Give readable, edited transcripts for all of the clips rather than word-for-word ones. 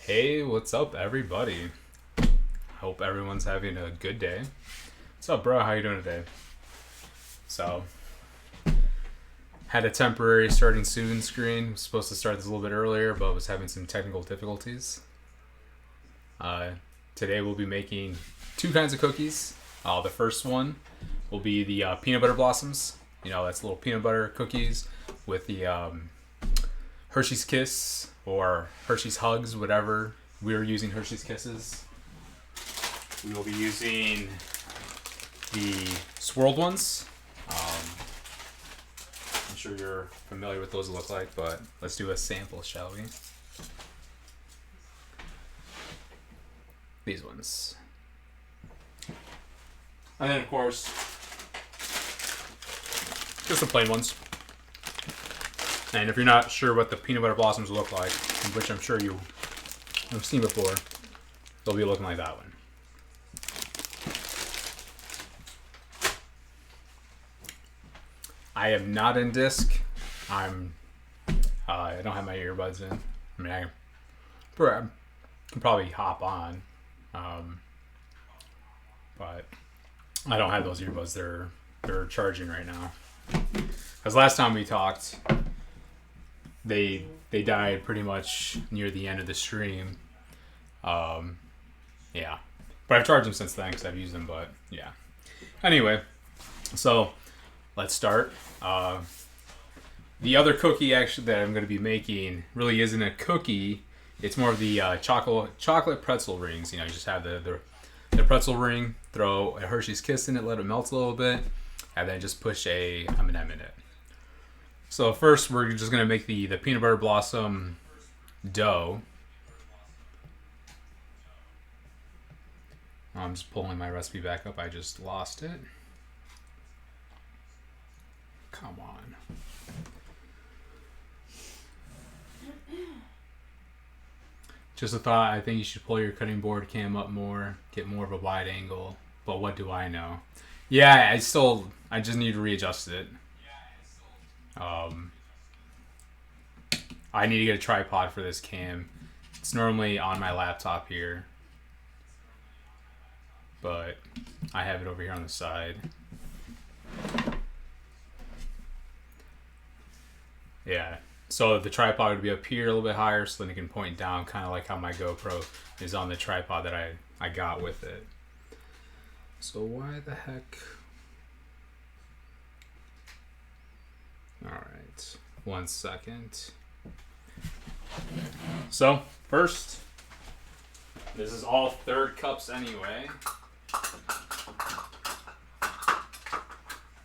Hey, what's up, everybody? Hope everyone's having a good day. What's up, bro? How you doing today? So, had a temporary starting soon screen. Was supposed to start this a little bit earlier, but was having some technical difficulties. Today we'll be making two kinds of cookies. The first one will be the peanut butter blossoms. You know, that's little peanut butter cookies with the Hershey's Kiss or Hershey's Hugs, whatever. We're using Hershey's Kisses. We will be using the swirled ones. I'm sure you're familiar with those look like, but let's do a sample, shall we? These ones. And then, of course, just the plain ones. And if you're not sure what the peanut butter blossoms look like, which I'm sure you have seen before, they'll be looking like that one. I am not in disc. I don't have my earbuds in. I mean, I can probably hop on, but I don't have those earbuds. They're charging right now. Because last time we talked, they died pretty much near the end of the stream. Yeah, but I've charged them since then because I've used them. But yeah. Anyway, so let's start. The other cookie actually that I'm going to be making really isn't a cookie. It's more of the chocolate pretzel rings. You know, you just have the pretzel ring, throw a Hershey's Kiss in it, let it melt a little bit, and then just push a M&M in it. So first, we're just going to make the peanut butter blossom dough. I'm just pulling my recipe back up. I just lost it. Come on. Just a thought, I think you should pull your cutting board cam up more, get more of a wide angle. But what do I know? Yeah, I just need to readjust it. I need to get a tripod for this cam. It's normally on my laptop here, but I have it over here on the side. Yeah, so the tripod would be up here a little bit higher so then it can point down, kind of like how my GoPro is on the tripod that I got with it. So why the heck? Alright, 1 second. So, first, this is all third cups anyway.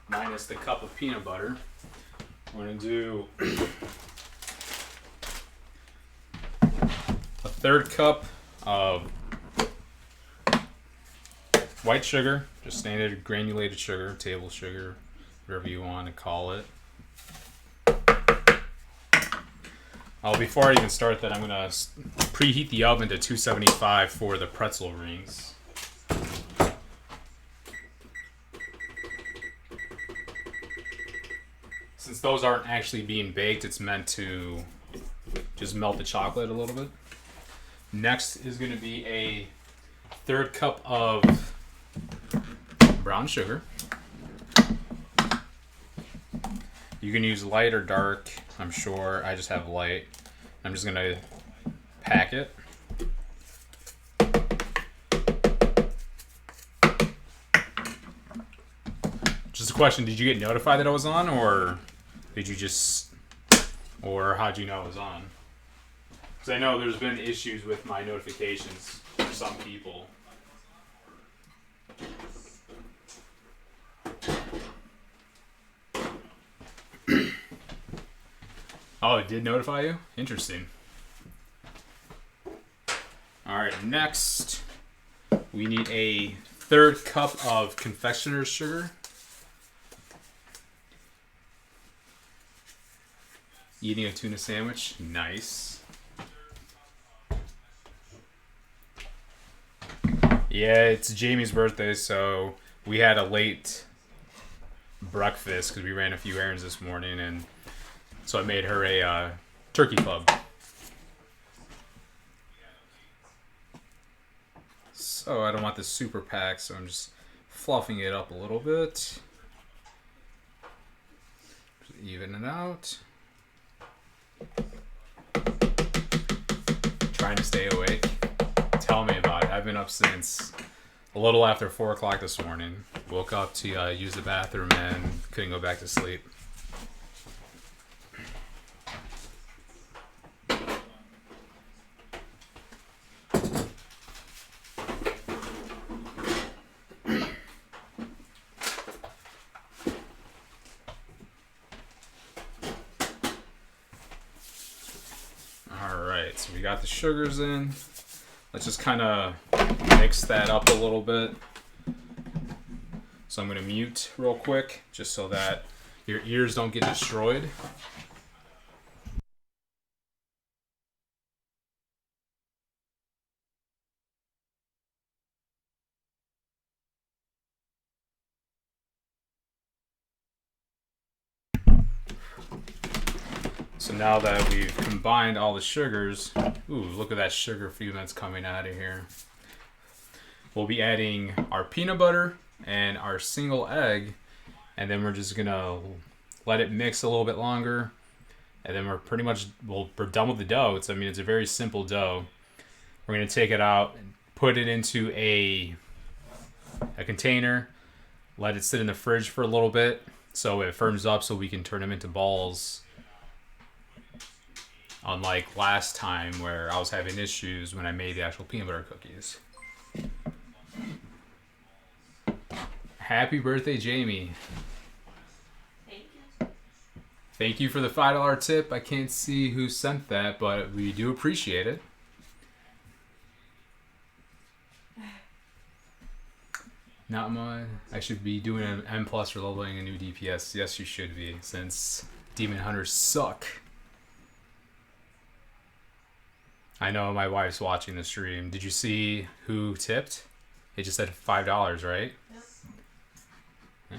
Minus the cup of peanut butter. We're going to do a third cup of white sugar, just standard granulated sugar, table sugar, whatever you want to call it. Before I even start that, I'm going to preheat the oven to 275 for the pretzel rings. Since those aren't actually being baked, it's meant to just melt the chocolate a little bit. Next is going to be a third cup of brown sugar. You can use light or dark, I'm sure. I just have light. I'm just going to pack it. Just a question, did you get notified that I was on, or did you or how'd you know it was on? Because I know there's been issues with my notifications for some people. Oh, it did notify you? Interesting. Alright, next we need a third cup of confectioner's sugar. Eating a tuna sandwich. Nice. Yeah, it's Jamie's birthday, so we had a late breakfast because we ran a few errands this morning, and so I made her a turkey club. this. Oh, I don't want this super packed, so I'm just fluffing it up a little bit. Just even it out. Trying to stay awake. Tell me about it. I've been up since a little after 4 o'clock this morning. Woke up to use the bathroom and couldn't go back to sleep. Alright, so we got the sugars in. Let's just kind of mix that up a little bit. So I'm going to mute real quick, just so that your ears don't get destroyed. So now that we've combined all the sugars, ooh, look at that sugar fume that's coming out of here. We'll be adding our peanut butter and our single egg, and then we're just gonna let it mix a little bit longer, and then we're pretty much, we're done with the dough. It's a very simple dough. We're gonna take it out and put it into a container, let it sit in the fridge for a little bit so it firms up so we can turn them into balls. Unlike last time where I was having issues when I made the actual peanut butter cookies. Happy birthday, Jamie. Thank you. Thank you for the $5 tip. I can't see who sent that, but we do appreciate it. Not much. I should be doing an M+ for leveling a new DPS. Yes, you should be, since Demon Hunters suck. I know my wife's watching the stream. Did you see who tipped? It just said $5, right? Yep. Yeah.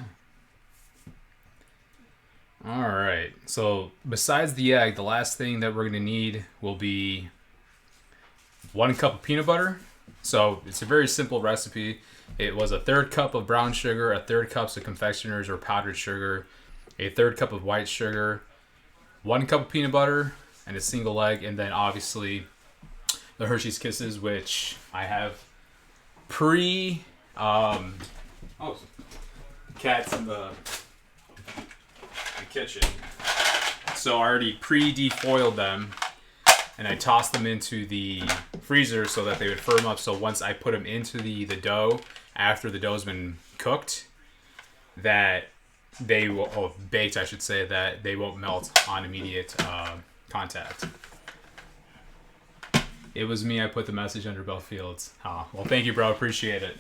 Alright, so besides the egg, the last thing that we're going to need will be 1 cup of peanut butter. So it's a very simple recipe. It was a 1/3 cup of brown sugar, a 1/3 cup of confectioners or powdered sugar, a 1/3 cup of white sugar, 1 cup of peanut butter, and a single egg, and then obviously the Hershey's Kisses, which I have cats in the kitchen. So I already pre-defoiled them, and I tossed them into the freezer so that they would firm up. So once I put them into the dough, after the dough's been cooked, that they will, baked I should say, that they won't melt on immediate contact. It was me. I put the message under Bell Fields. Oh, well, thank you, bro. Appreciate it.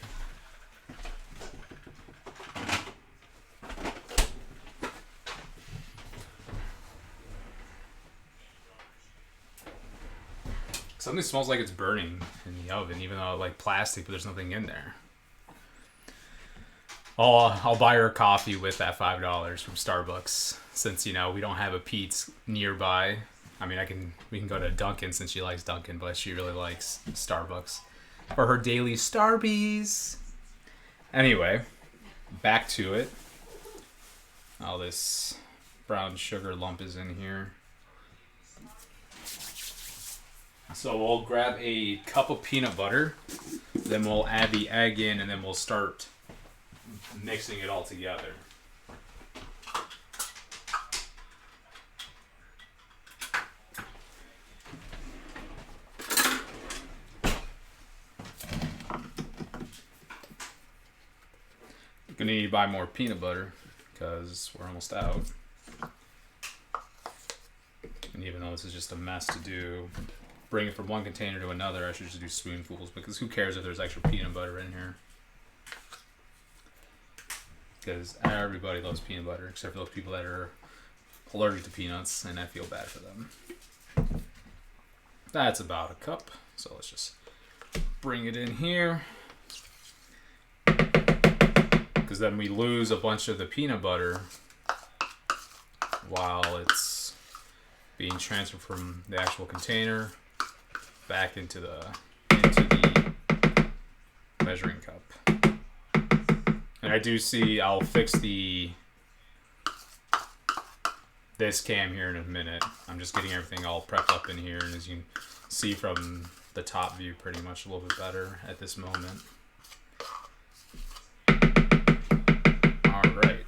Something smells like it's burning in the oven, even though like plastic, but there's nothing in there. I'll buy her coffee with that $5 from Starbucks, since we don't have a Pete's nearby. I mean, we can go to Dunkin' since she likes Dunkin', but she really likes Starbucks for her daily Starbies. Anyway, back to it. All this brown sugar lump is in here. So we'll grab a cup of peanut butter, then we'll add the egg in, and then we'll start mixing it all together. Gonna need to buy more peanut butter because we're almost out. And even though this is just a mess to do, bring it from one container to another, I should just do spoonfuls, because who cares if there's extra peanut butter in here? Because everybody loves peanut butter, except for those people that are allergic to peanuts, and I feel bad for them. That's about a cup, so let's just bring it in here. Because then we lose a bunch of the peanut butter while it's being transferred from the actual container back into the measuring cup. And I do see I'll fix this cam here in a minute. I'm just getting everything all prepped up in here, and as you can see from the top view, pretty much a little bit better at this moment. All right.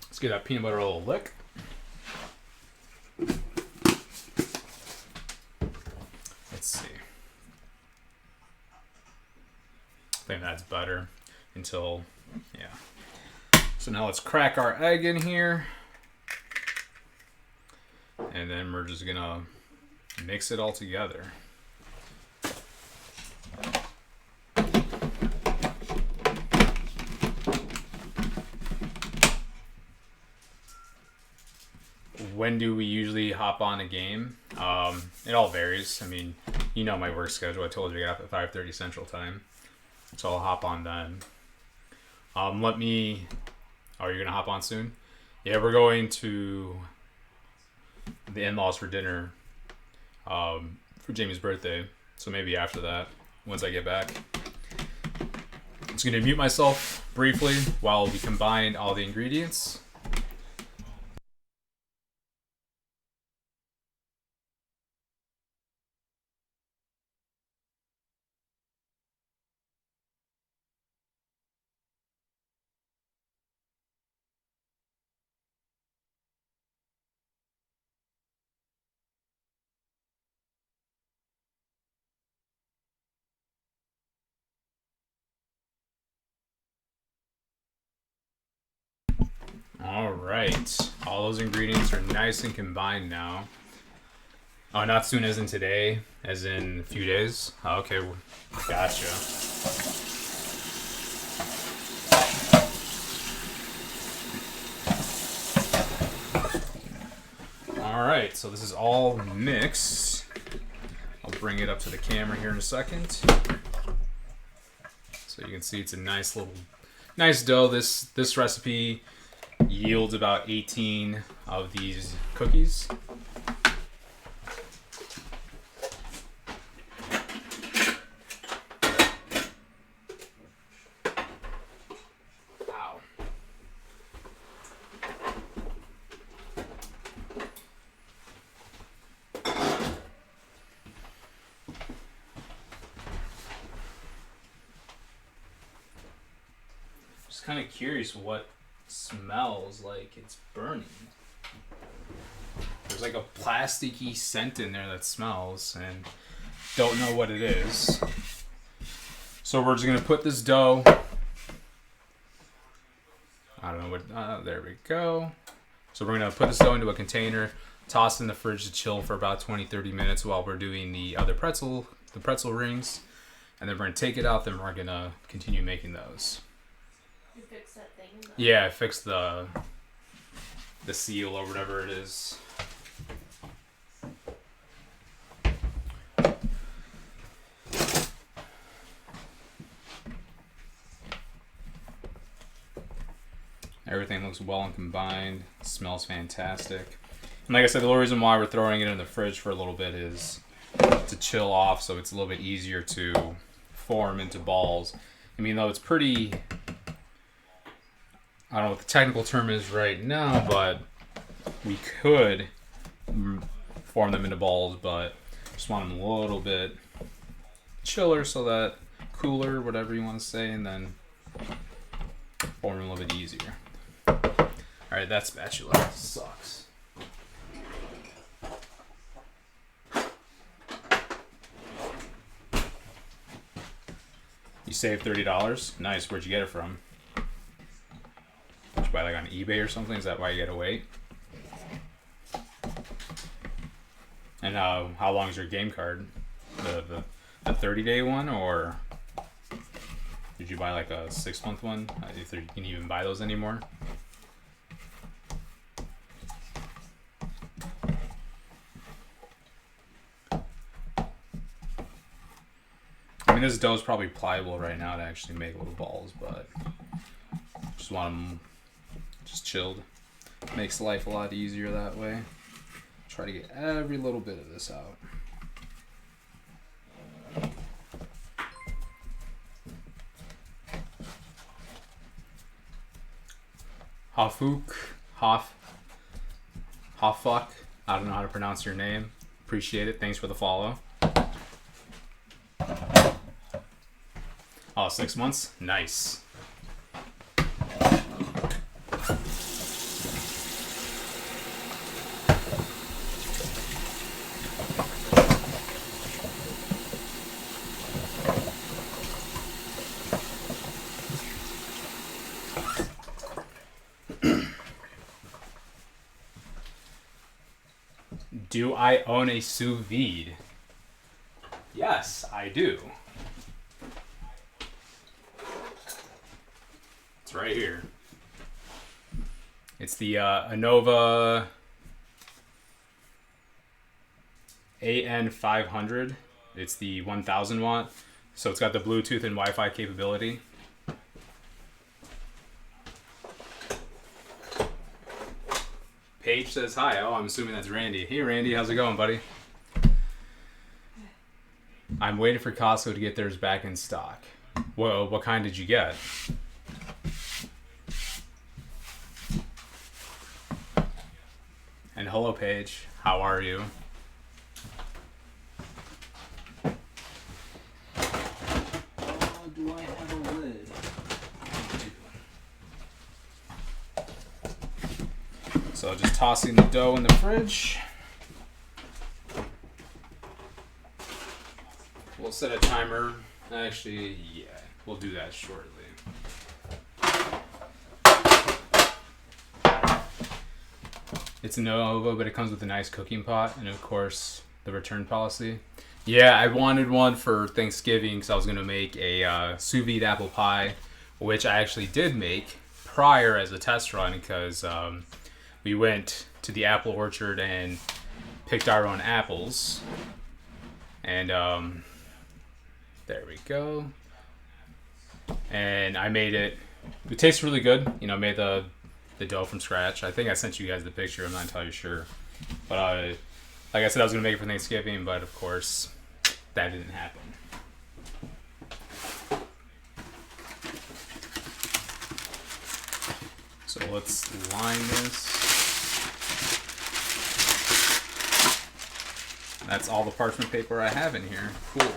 Let's give that peanut butter a little lick. Let's see. I think that's better until, yeah. So now let's crack our egg in here. And then we're just gonna mix it all together. When do we usually hop on a game? It all varies. I mean, you know my work schedule. I told you I get up at 5:30 Central Time. So I'll hop on then. Oh, you're gonna hop on soon? Yeah, we're going to the in-laws for dinner for Jamie's birthday. So maybe after that, once I get back. I'm just gonna mute myself briefly while we combine all the ingredients. All right, all those ingredients are nice and combined now. Oh, not soon as in today, as in a few days. Oh, okay, gotcha. All right, so this is all mixed. I'll bring it up to the camera here in a second. So you can see it's a nice dough. This recipe yields about 18 of these cookies. Wow. Just kind of curious what smells like it's burning. There's like a plasticky scent in there that smells, and don't know what it is. So we're just gonna put this dough. I don't know what. There we go. So we're gonna put this dough into a container, toss it in the fridge to chill for about 20-30 minutes while we're doing the pretzel rings, and then we're gonna take it out. Then we're gonna continue making those. You fix that thing? Yeah, I fixed the seal or whatever it is. Everything looks well and combined. Smells fantastic. And like I said, the only reason why we're throwing it in the fridge for a little bit is to chill off, so it's a little bit easier to form into balls. I mean, though it's pretty... I don't know what the technical term is right now, but we could form them into balls, but just want them a little bit chiller, so that cooler, whatever you want to say, and then form them a little bit easier. Alright, that spatula sucks. You saved $30? Nice, where'd you get it from? Did you buy like on eBay or something? Is that why you gotta wait? And how long is your game card? The 30-day one, or did you buy like a 6-month one? If you can even buy those anymore? I mean, this dough is probably pliable right now to actually make little balls, but just want them just chilled. Makes life a lot easier that way. Try to get every little bit of this out. Hofuk, Hof, Hoffuck. I don't know how to pronounce your name. Appreciate it. Thanks for the follow. Oh, 6 months? Nice. Do I own a sous vide? Yes, I do. It's right here. It's the Anova AN500. It's the 1000 watt. So it's got the Bluetooth and Wi-Fi capability. Paige says hi. Oh, I'm assuming that's Randy. Hey, Randy. How's it going, buddy? I'm waiting for Costco to get theirs back in stock. Whoa, what kind did you get? And hello, Paige. How are you? Do I have a lid? So just tossing the dough in the fridge. We'll set a timer. Actually, yeah, we'll do that shortly. It's a Nova, but it comes with a nice cooking pot and, of course, the return policy. Yeah, I wanted one for Thanksgiving because I was going to make a sous vide apple pie, which I actually did make prior as a test run because we went to the apple orchard and picked our own apples. And there we go. And I made it. It tastes really good. You know, made the dough from scratch. I think I sent you guys the picture. I'm not entirely sure. But like I said, I was going to make it for Thanksgiving, but of course, that didn't happen. So let's line this. That's all the parchment paper I have in here. Cool.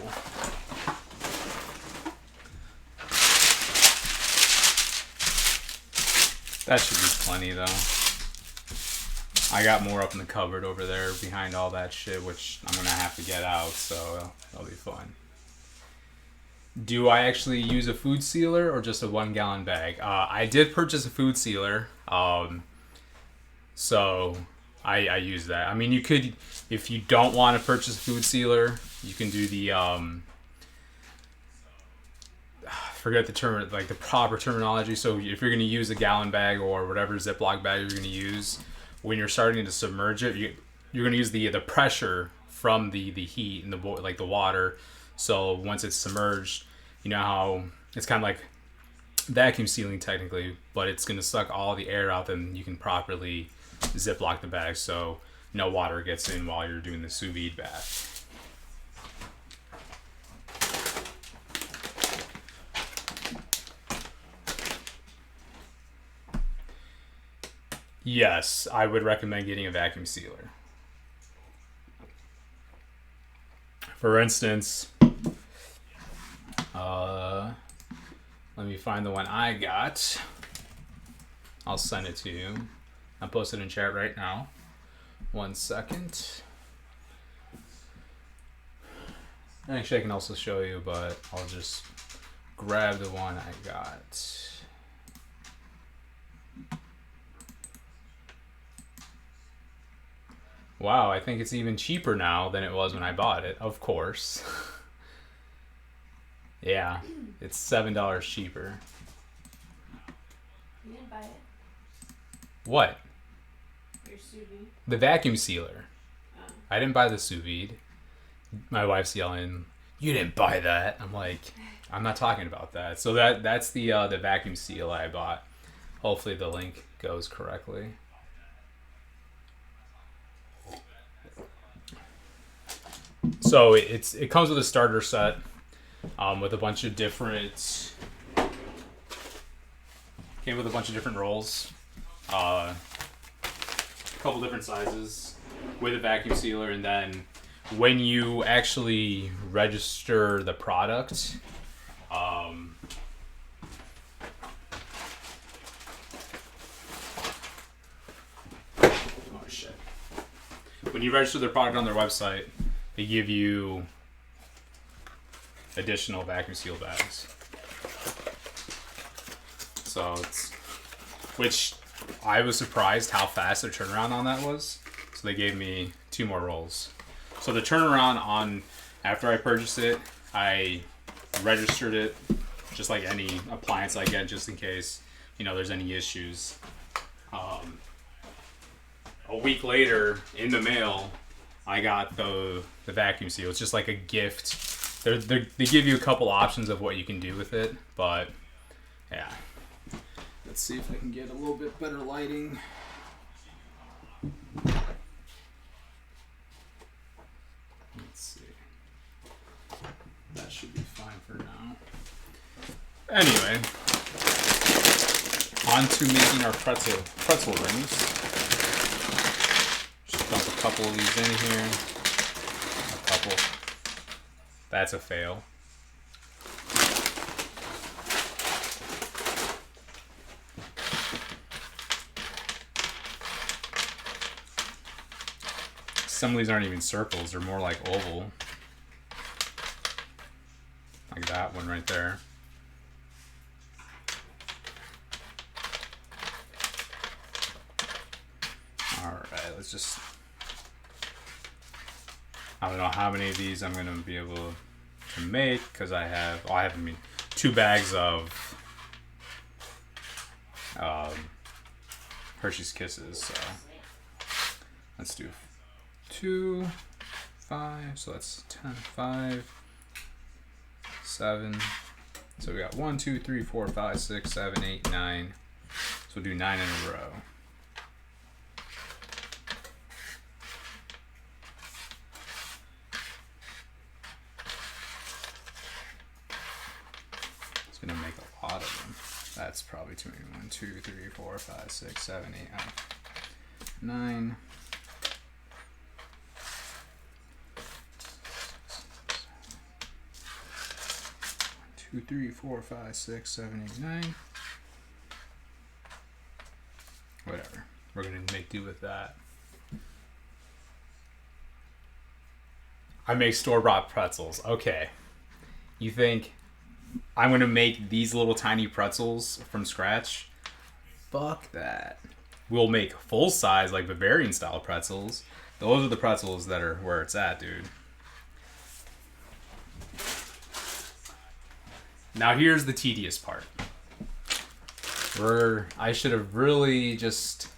That should be plenty, though. I got more up in the cupboard over there behind all that shit, which I'm going to have to get out, so that'll be fun. Do I actually use a food sealer or just a 1 gallon bag? I did purchase a food sealer, so I use that. I mean, you could, if you don't want to purchase a food sealer, you can do the, forget the term, like the proper terminology. So if you're going to use a gallon bag or whatever Ziploc bag you're going to use, when you're starting to submerge it, you're going to use the pressure from the heat and the water. So once it's submerged, you know how it's kind of like vacuum sealing technically, but it's going to suck all the air out, and you can properly Ziploc the bag so no water gets in while you're doing the sous vide bath. Yes, I would recommend getting a vacuum sealer. For instance, let me find the one I got. I'll send it to you. I'll post it in chat right now. 1 second. Actually, I can also show you, but I'll just grab the one I got. Wow, I think it's even cheaper now than it was when I bought it, of course. Yeah, it's $7 cheaper. You didn't buy it. What? Your sous vide. The vacuum sealer. Oh. I didn't buy the sous vide. My wife's yelling, "You didn't buy that." I'm like, I'm not talking about that. So that's the vacuum seal I bought. Hopefully the link goes correctly. So it comes with a starter set with a bunch of different rolls. a couple different sizes with a vacuum sealer, and then when you actually register the product, oh shit. When you register the product on their website, they give you additional vacuum seal bags. So it's, which I was surprised how fast their turnaround on that was. So they gave me 2 more rolls. So the turnaround on, after I purchased it, I registered it just like any appliance I get, just in case, you know, there's any issues. A week later, in the mail, I got the vacuum seal. It's just like a gift. They give you a couple options of what you can do with it, but yeah. Let's see if I can get a little bit better lighting. Let's see. That should be fine for now. Anyway, on to making our pretzel rings. Just dump a couple of these in here. A couple. That's a fail. Some of these aren't even circles, they're more like oval. Like that one right there. Alright, let's just... I don't know how many of these I'm going to be able to make, because I have 2 bags of Hershey's Kisses, so let's do 2, 5, so that's 10, 5, 7. So we got 1, 2, 3, 4, 5, 6, 7, 8, 9. So we'll do 9 in a row. It's gonna make a lot of them. That's probably too many. 1, 2, 3, 4, 5, 6, 7, 8, 9. 2, 3, 4, 5, 6, 7, 8, 9. Whatever. We're gonna make do with that. I make store-bought pretzels. Okay. You think I'm gonna make these little tiny pretzels from scratch? Fuck that. We'll make full-size, like Bavarian style pretzels. Those are the pretzels that are where it's at, dude. Now here's the tedious part. I should have really just,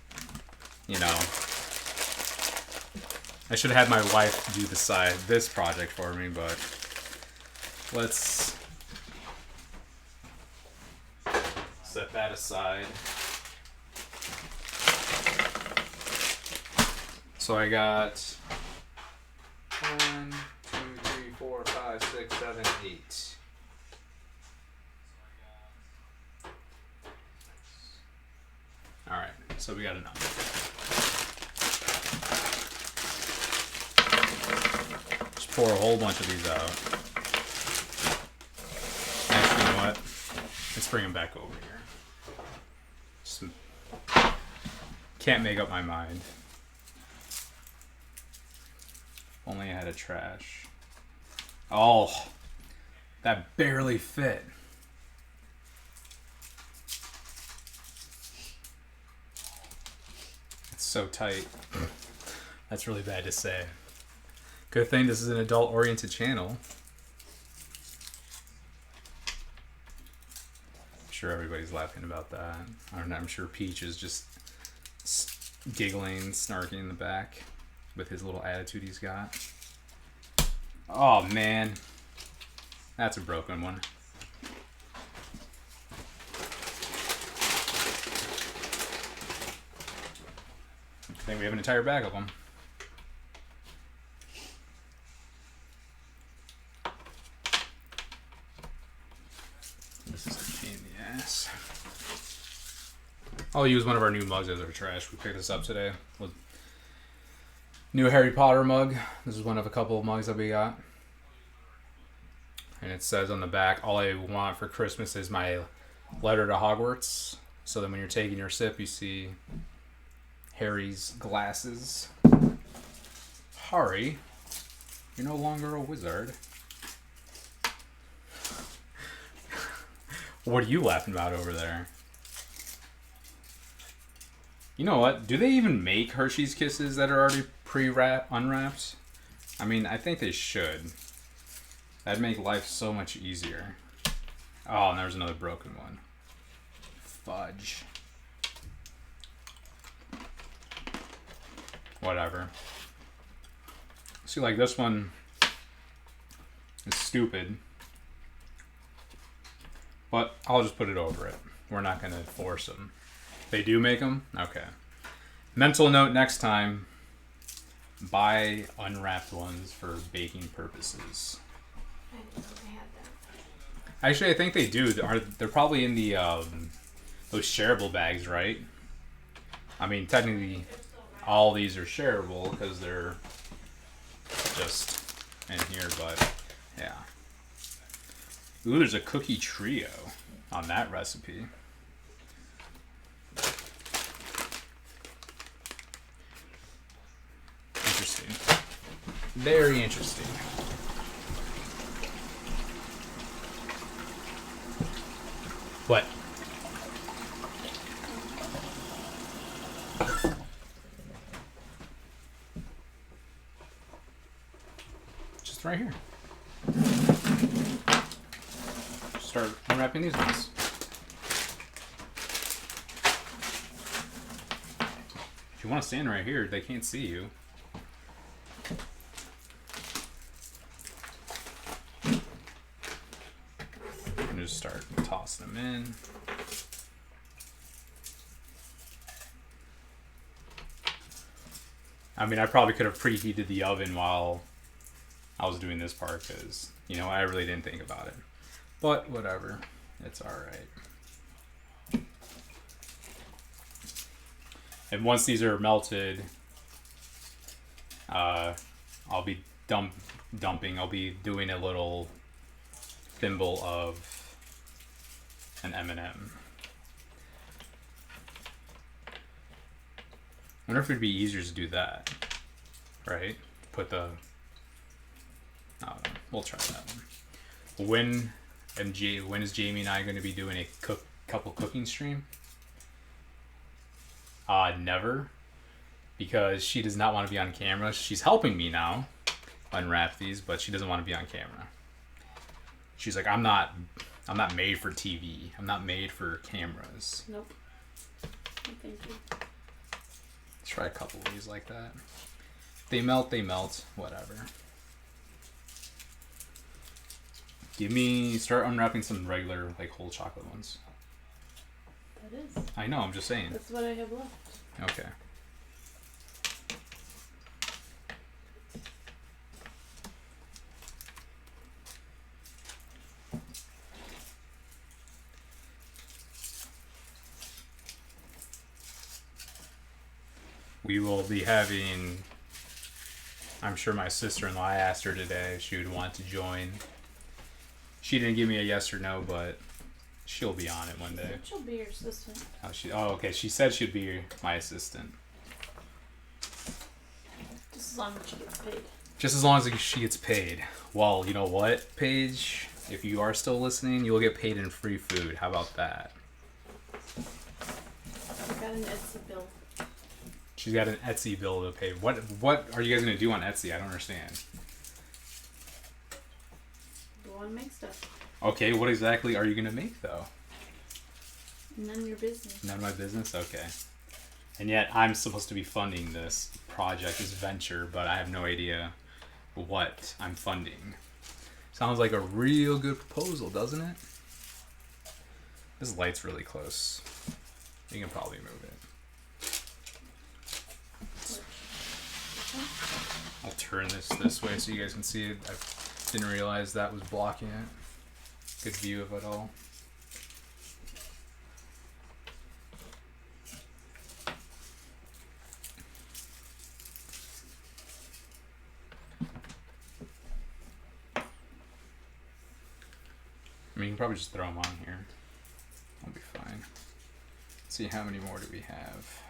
you know, I should have had my wife do this project for me, but let's set that aside. So I got 1, 2, 3, 4, 5, 6, 7, 8. Alright, so we got enough. Just pour a whole bunch of these out. Actually, you know what? Let's bring them back over here. Just can't make up my mind. Only I had a trash. Oh, that barely fit. So tight. That's really bad to say. Good thing this is an adult-oriented channel. I'm sure everybody's laughing about that. I don't know, I'm sure Peach is just giggling, snarking in the back with his little attitude he's got. Oh man, that's a broken one. I think we have an entire bag of them. This is a pain in the ass. I'll use one of our new mugs as our trash. We picked this up today. New Harry Potter mug. This is one of a couple of mugs that we got. And it says on the back, all I want for Christmas is my letter to Hogwarts. So then when you're taking your sip, you see Harry's glasses. Harry, you're no longer a wizard. What are you laughing about over there? You know what? Do they even make Hershey's Kisses that are already unwrapped? I mean, I think they should. That'd make life so much easier. Oh, and there's another broken one. Fudge. Whatever. See, like this one is stupid. But I'll just put it over it. We're not going to force them. They do make them? Okay. Mental note next time. Buy unwrapped ones for baking purposes. I didn't know they had that. Actually, I think they do. They're probably in the those shareable bags, right? I mean, technically, all these are shareable because they're just in here, but yeah. Ooh, there's a cookie trio on that recipe. Interesting. Very interesting. What? Just right here. Start unwrapping these ones. If you want to stand right here, they can't see you. And just start tossing them in. I mean, I probably could have preheated the oven while I was doing this part because, you know, I really didn't think about it. But whatever. It's alright. And once these are melted, I'll be dumping. I'll be doing a little thimble of an M&M. I wonder if it'd be easier to do that, right? Put the... I don't know. We'll try that one. When is Jamie and I going to be doing a couple cooking stream? Never. Because she does not want to be on camera. She's helping me now unwrap these, but she doesn't want to be on camera. She's like, I'm not made for TV. I'm not made for cameras. Nope. No, thank you. Try a couple of these like that. They melt, whatever. Start unwrapping some regular, like, whole chocolate ones. That is. I know, I'm just saying. That's what I have left. Okay. We will be having, I'm sure my sister-in-law, I asked her today if she would want to join. She didn't give me a yes or no, but she'll be on it one day. She'll be your assistant. Okay. She said she'd be my assistant. Just as long as she gets paid. Just as long as she gets paid. Well, you know what, Paige? If you are still listening, you'll get paid in free food. How about that? I got an Etsy bill. She's got an Etsy bill to pay. What are you guys going to do on Etsy? I don't understand. Go on and make stuff. Okay, what exactly are you going to make, though? None of your business. None of my business? Okay. And yet, I'm supposed to be funding this project, this venture, but I have no idea what I'm funding. Sounds like a real good proposal, doesn't it? This light's really close. You can probably move it. I'll turn this way so you guys can see it. I didn't realize that was blocking it. Good view of it all. I mean, you can probably just throw them on here. I'll be fine. Let's see, how many more do we have?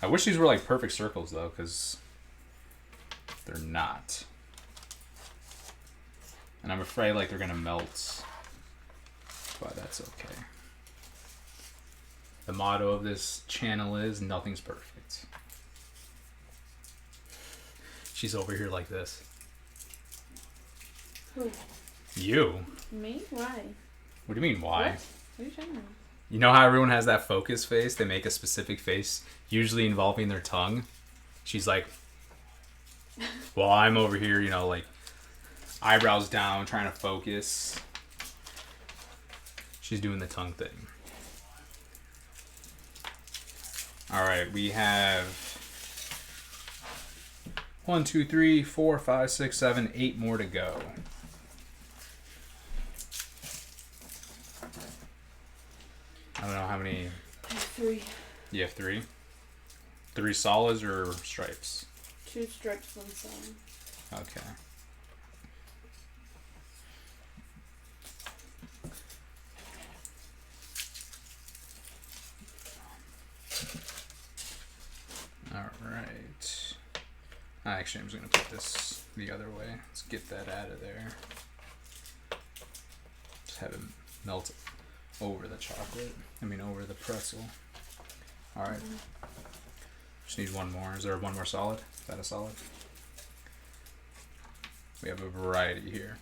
I wish these were like perfect circles though, because they're not. And I'm afraid like they're gonna melt, but that's okay. The motto of this channel is nothing's perfect. She's over here like this. Who? You? Me? Why? What do you mean, why? What are you talking about? You know how everyone has that focus face? They make a specific face, usually involving their tongue. She's like, well, I'm over here, you know, like, eyebrows down, trying to focus. She's doing the tongue thing. All right, we have 1, 2, 3, 4, 5, 6, 7, 8 more to go. I don't know how many. I have 3. You have 3? 3 solids or stripes? 2 stripes, 1 solid. Okay. Alright. Actually, I'm just going to put this the other way. Let's get that out of there. Just have it melt over the chocolate. Over the pretzel. Alright. Just need one more. Is there one more solid? Is that a solid? We have a variety here.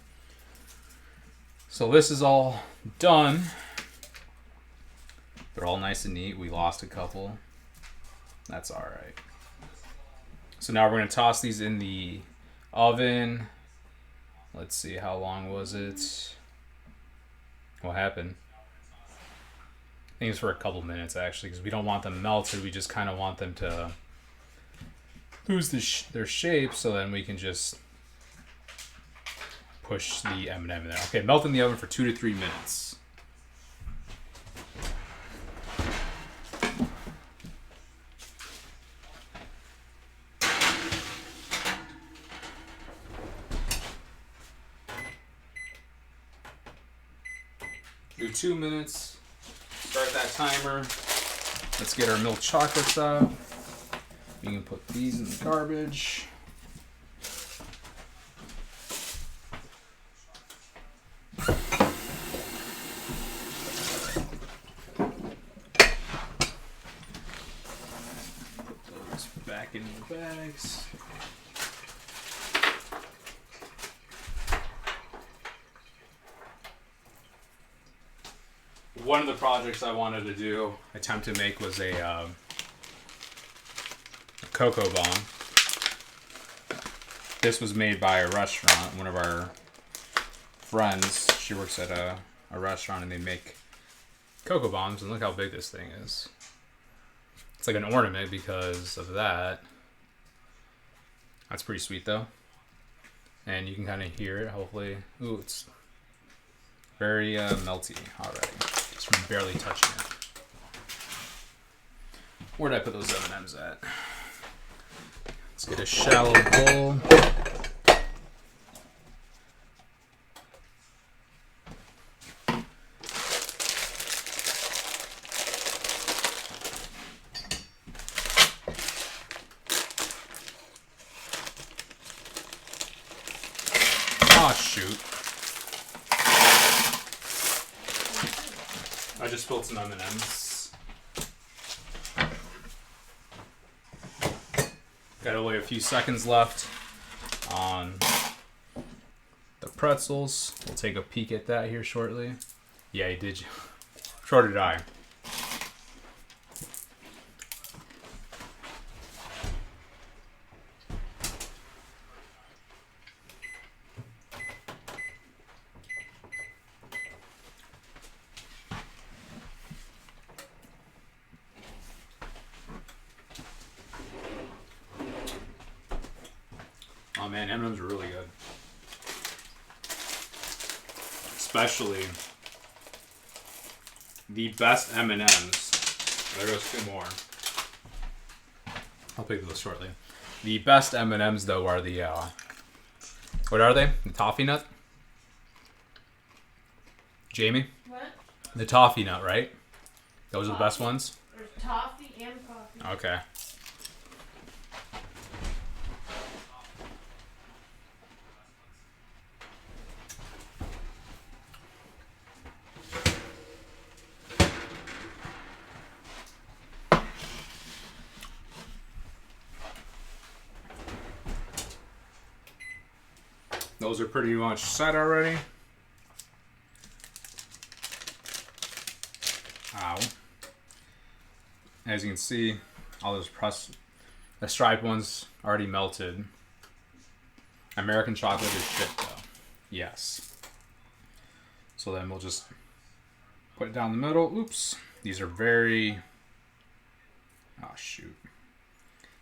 So this is all done. They're all nice and neat. We lost a couple. That's alright. So now we're going to toss these in the oven. Let's see, how long was it? What happened? I think it's for a couple minutes actually, because we don't want them melted. We just kind of want them to lose their shape, so then we can just push the M&M in there. Okay, melt in the oven for 2 to 3 minutes. Do 2 minutes. Start that timer. Let's get our milk chocolates out. You can put these in the garbage. Put those back in the bags. One of the projects I wanted to attempt to make was a cocoa bomb. This was made by a restaurant. One of our friends, she works at a restaurant, and they make cocoa bombs, and look how big this thing is. It's like an ornament because of that. That's pretty sweet though. And you can kind of hear it, hopefully. Ooh, it's very melty already. Just from barely touching it. Where did I put those M&Ms at? Let's get a shallow bowl. Ah, shoot. I just spilled some M&Ms. Got only a few seconds left on the pretzels. We'll take a peek at that here shortly. Yeah, did you? So did I. Oh man, M&M's are really good. Especially the best M&M's. There goes 2 more. I'll pick those shortly. The best M&M's though are the what are they? The toffee nut? Jamie, What? the toffee nut, right? Those are the best Toffee. ones? There's toffee and coffee. Okay. Those are pretty much set already. Ow. As you can see, all those the striped ones already melted. American chocolate is shit though. Yes. So then we'll just put it down the middle. Oops. These are very... Oh, shoot.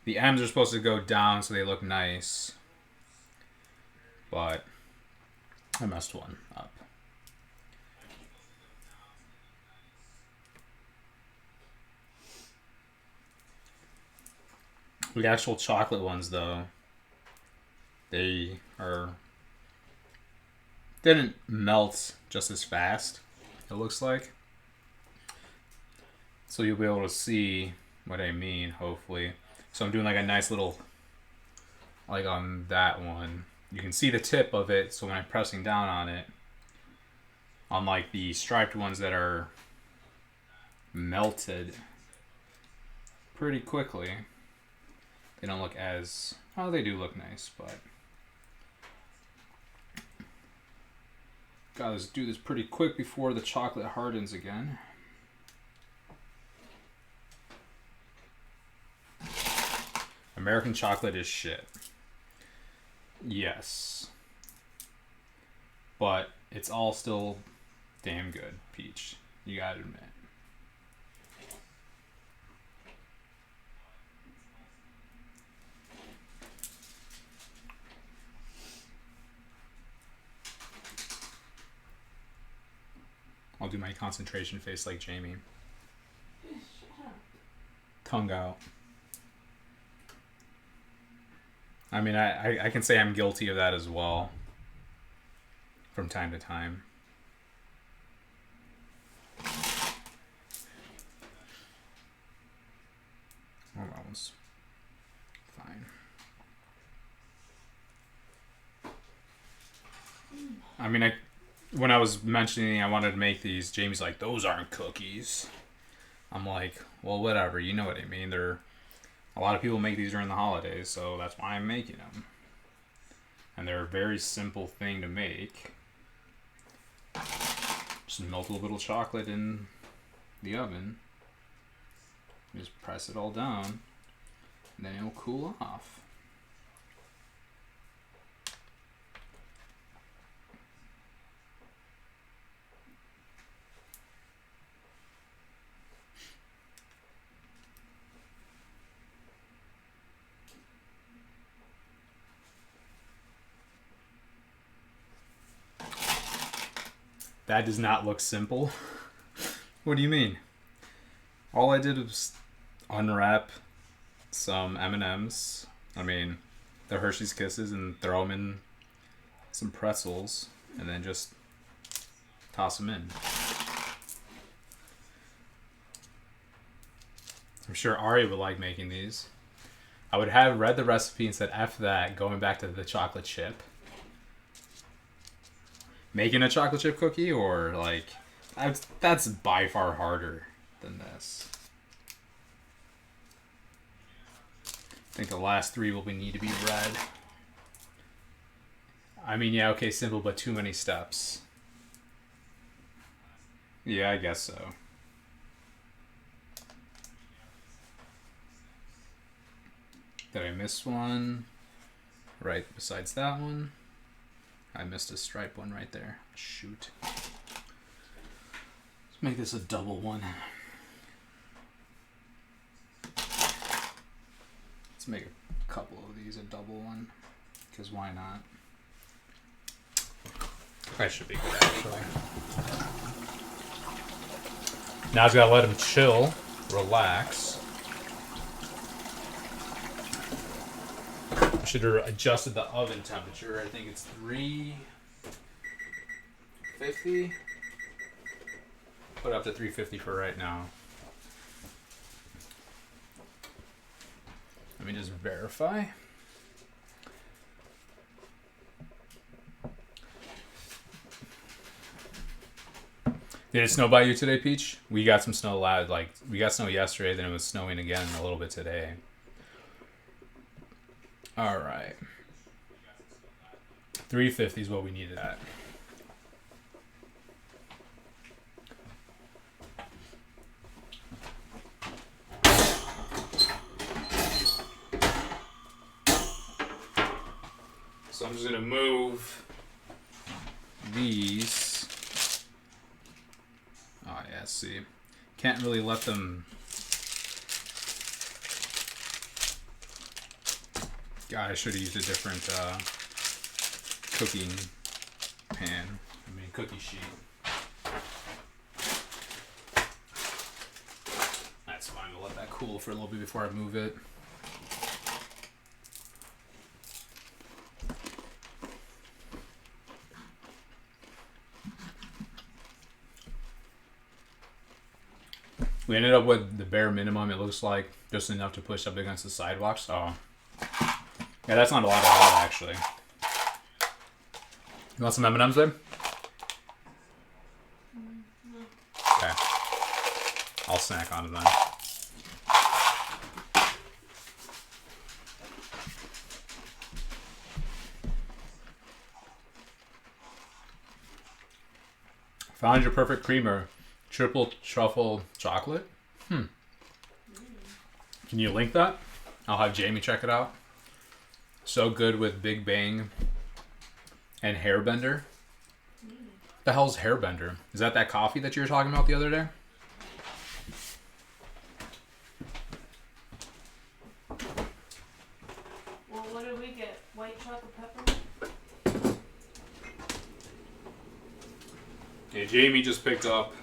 The M's are supposed to go down so they look nice. But I messed one up. The actual chocolate ones, though, they didn't melt just as fast, it looks like. So you'll be able to see what I mean, hopefully. So I'm doing like a nice little, like on that one. You can see the tip of it, so when I'm pressing down on it, unlike the striped ones that are melted pretty quickly, they don't look as... Oh, they do look nice, but... Gotta do this pretty quick before the chocolate hardens again. American chocolate is shit. Yes. But it's all still damn good, Peach. You gotta admit. I'll do my concentration face like Jamie. Tongue out. I mean, I can say I'm guilty of that as well. From time to time. Oh, that one's fine. I mean, when I was mentioning I wanted to make these, Jamie's like, those aren't cookies. I'm like, well, whatever. You know what I mean. A lot of people make these during the holidays, so that's why I'm making them. And they're a very simple thing to make. Just melt a little bit of chocolate in the oven. Just press it all down. And then it'll cool off. That does not look simple. What do you mean? All I did was unwrap some M&Ms. I mean, the Hershey's Kisses, and throw them in some pretzels, and then just toss them in. I'm sure Ari would like making these. I would have read the recipe and said F that, going back to the chocolate chip. Making a chocolate chip cookie, or like, that's by far harder than this. I think the last three will need to be read. I mean, yeah, okay, simple, but too many steps. Yeah, I guess so. Did I miss one? Right besides that one. I missed a stripe one right there. Shoot. Let's make this a double one. Let's make a couple of these a double one. Because why not? That should be good, actually. Now I just gotta let them chill, relax. Should have adjusted the oven temperature. I think it's 350. Put it up to 350 for right now. Let me just verify. Did it snow by you today, Peach? We got some snow we got snow yesterday, then it was snowing again a little bit today. All right. 350 is what we needed at. So I'm just going to move these. Oh, yeah, see. Can't really let them... God, I should have used a different cooking pan. Cookie sheet. That's fine. We'll let that cool for a little bit before I move it. We ended up with the bare minimum, it looks like. Just enough to push up against the sidewalk, so... Yeah, that's not a lot at all, actually. You want some M&Ms, babe? No. Okay. I'll snack on it then. Found your perfect creamer. Triple truffle chocolate? Can you link that? I'll have Jamie check it out. So good with Big Bang and Hairbender. The hell's Hairbender? Is that coffee that you were talking about the other day? Well, what did we get? White chocolate peppermint? Yeah, Jamie just picked up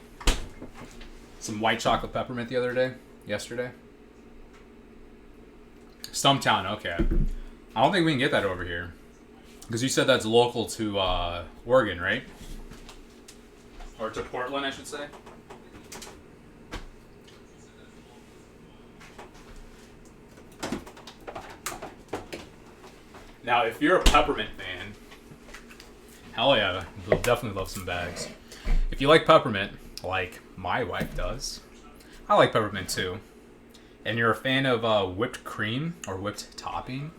some white chocolate peppermint yesterday. Stumptown, okay. I don't think we can get that over here. Because you said that's local to Oregon, right? Or to Portland, I should say. Now, if you're a peppermint fan, hell yeah, we'll definitely love some bags. If you like peppermint, like my wife does, I like peppermint too, and you're a fan of whipped cream or whipped topping,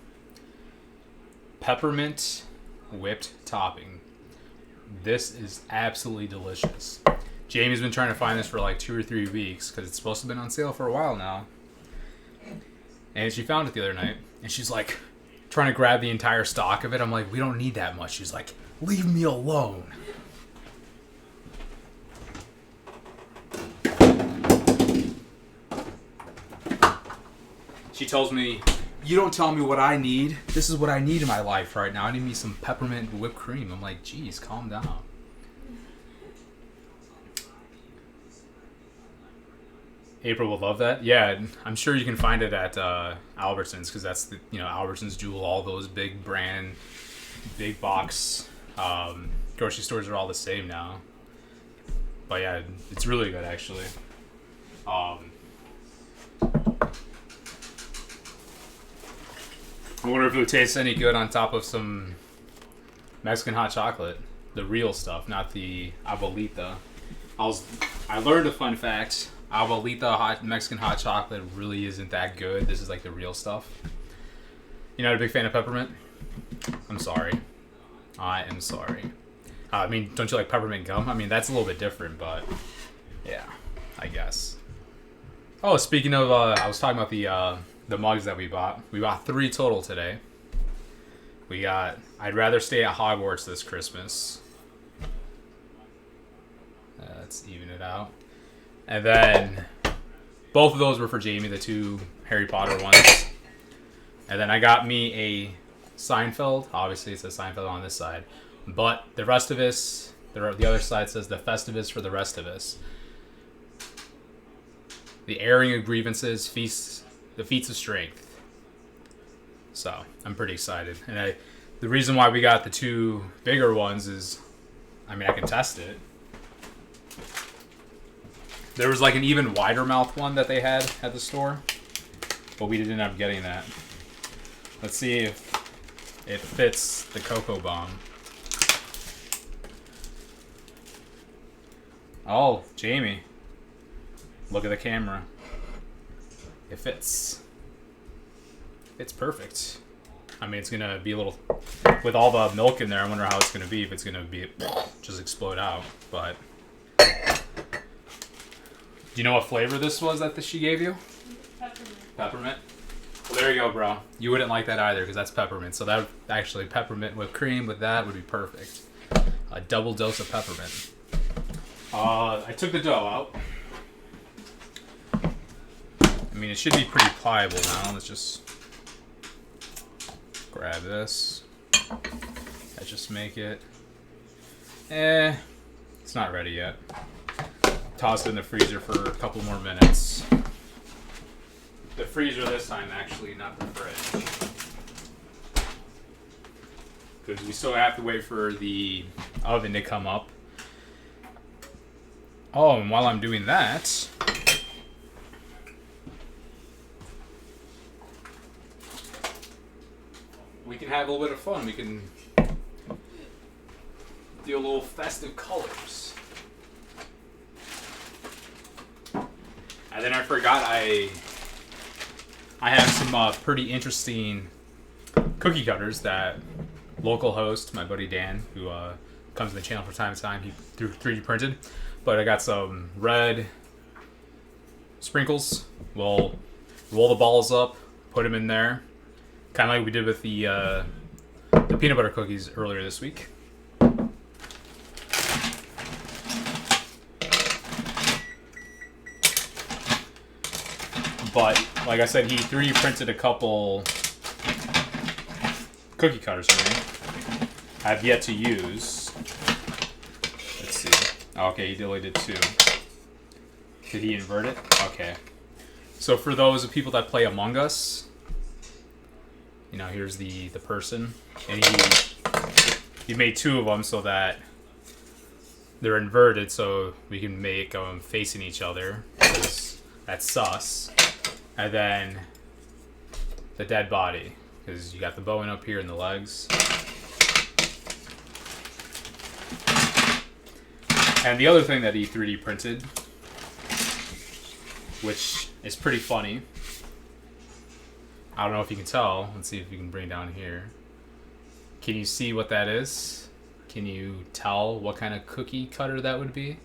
peppermint whipped topping, this is absolutely delicious. Jamie's been trying to find this for like 2 or 3 weeks because it's supposed to have been on sale for a while now, and she found it the other night, and she's like trying to grab the entire stock of it. I'm like, we don't need that much. She's like, leave me alone. She tells me, you don't tell me what I need. This is what I need in my life right now. I need me some peppermint whipped cream. I'm like, geez, calm down. April will love that. Yeah, I'm sure you can find it at Albertsons because that's the, Albertsons, Jewel, all those big brand, big box grocery stores are all the same now. But yeah, it's really good actually. I wonder if it would taste any good on top of some Mexican hot chocolate. The real stuff, not the abuelita. I learned a fun fact. Abuelita Mexican hot chocolate really isn't that good. This is like the real stuff. You're not a big fan of peppermint? I'm sorry. I am sorry. Don't you like peppermint gum? That's a little bit different, but yeah, I guess. Oh, speaking of, I was talking about the mugs that we bought. We bought 3 total today. We got I'd Rather Stay at Hogwarts this Christmas. Let's even it out. And then both of those were for Jamie, the 2 Harry Potter ones. And then I got me a Seinfeld. Obviously, it says Seinfeld on this side. But the rest of us, the other side says the Festivus for the rest of us. The airing of grievances, the feats of strength. So I'm pretty excited. And the reason why we got the 2 bigger ones is, I can test it. There was like an even wider mouth one that they had at the store, but we didn't end up getting that. Let's see if it fits the Cocoa Bomb. Oh, Jamie. Look at the camera. It fits. It's perfect. I mean, it's going to be a little... With all the milk in there, I wonder how it's going to be. If it's going to be... Just explode out. But... Do you know what flavor this was that she gave you? Peppermint. Peppermint? Well, there you go, bro. You wouldn't like that either because that's peppermint. So that actually peppermint with cream with that would be perfect. A double dose of peppermint. I took the dough out. I mean, it should be pretty pliable now. Let's just grab this. I just make it. It's not ready yet. Toss it in the freezer for a couple more minutes. The freezer this time, actually, not the fridge. Because we still have to wait for the oven to come up. Oh, and while I'm doing that... we can have a little bit of fun. We can do a little festive colors. And then I forgot I have some pretty interesting cookie cutters that local host, my buddy Dan, who comes to the channel from time to time, he 3D printed. But I got some red sprinkles. We'll roll the balls up, put them in there. Kind of like we did with the peanut butter cookies earlier this week. But, like I said, he 3D printed a couple cookie cutters for me. I've yet to use. Let's see. Okay, he only did 2. Did he invert it? Okay. So for those people that play Among Us, you know, here's the person, and he made 2 of them so that they're inverted, so we can make them facing each other, because that's sus. And then the dead body, because you got the bowing up here and the legs. And the other thing that he 3D printed, which is pretty funny. I don't know if you can tell. Let's see if you can bring down here. Can you see what that is? Can you tell what kind of cookie cutter that would be?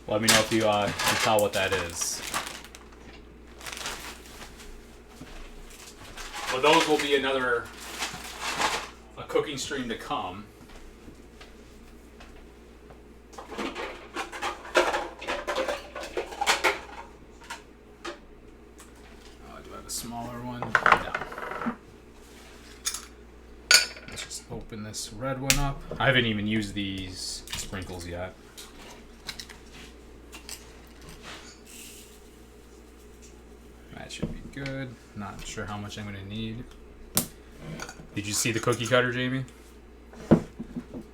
Let me know if you can tell what that is. Well, those will be a cooking stream to come. Do I have a smaller one? No. Let's just open this red one up. I haven't even used these sprinkles yet. That should be good. Not sure how much I'm going to need. Did you see the cookie cutter, Jamie?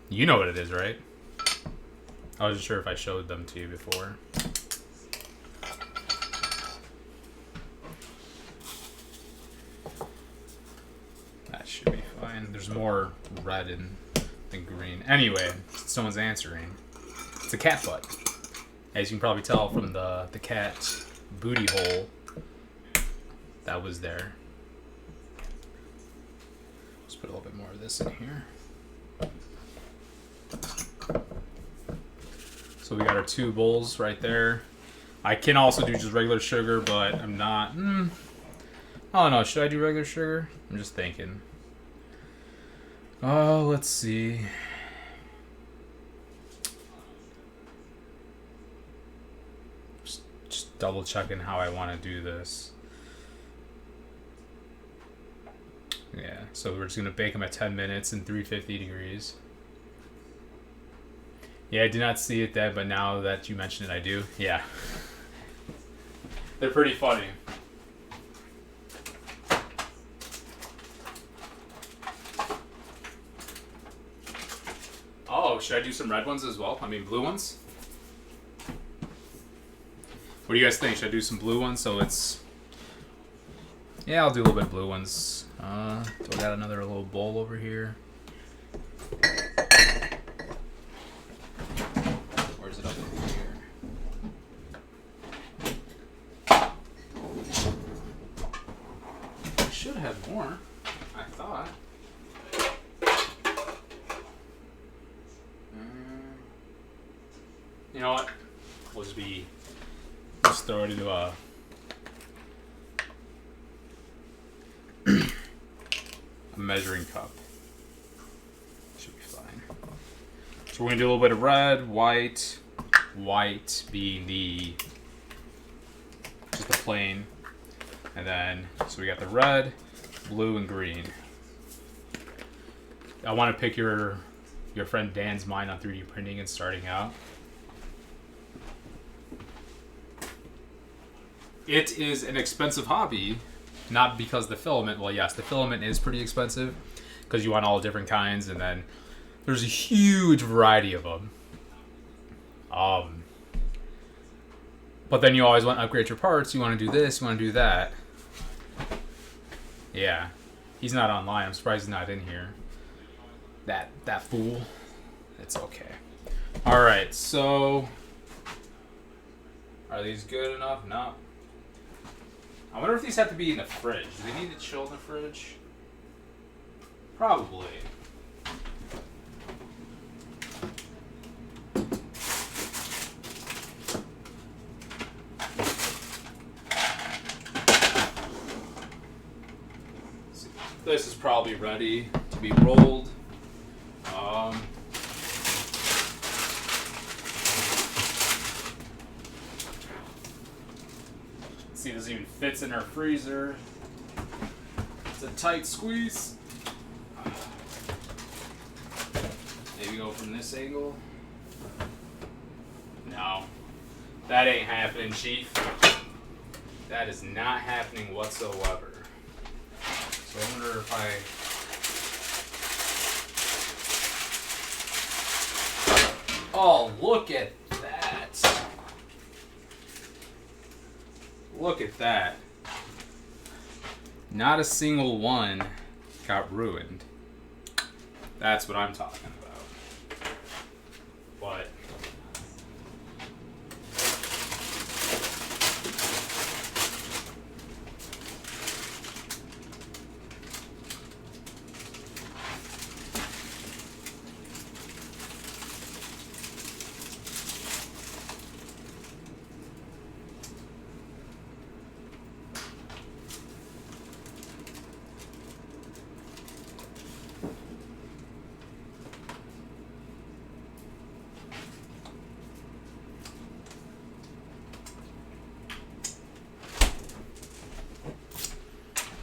You know what it is, right? I wasn't sure if I showed them to you before. That should be fine. There's more red than green. Anyway, someone's answering. It's a cat butt. As you can probably tell from the cat booty hole that was there. Let's put a little bit more of this in here. So we got our 2 bowls right there. I can also do just regular sugar, but I'm not. I don't know. Should I do regular sugar? I'm just thinking. Oh, let's see. Just double checking how I want to do this. Yeah, so we're just going to bake them at 10 minutes and 350 degrees. Yeah, I did not see it then, but now that you mention it, I do. Yeah. They're pretty funny. Oh, should I do some red ones as well? I mean, blue ones? What do you guys think? Should I do some blue ones so it's... Yeah, I'll do a little bit of blue ones. So I got another little bowl over here. Where's it up in here? I should have more, I thought. You know what? We'll just throw it into a measuring cup. Should be fine. So we're gonna do a little bit of red, white being just the plain, and then so we got the red, blue, and green. I want to pick your friend Dan's mind on 3D printing and starting out. It is an expensive hobby, not because the filament. Well, yes, the filament is pretty expensive because you want all different kinds, and then there's a huge variety of them. But then you always want to upgrade your parts. You want to do this, you want to do that. Yeah, he's not online. I'm surprised he's not in here. That fool. It's okay. All right, so are these good enough? No. I wonder if these have to be in the fridge. Do they need to chill in the fridge? Probably. This is probably ready to be rolled. See, this even fits in our freezer. It's a tight squeeze. Maybe go from this angle. No, that ain't happening, Chief. That is not happening whatsoever. So I wonder if Oh, look at that. Look at that. Not a single one got ruined. That's what I'm talking about. But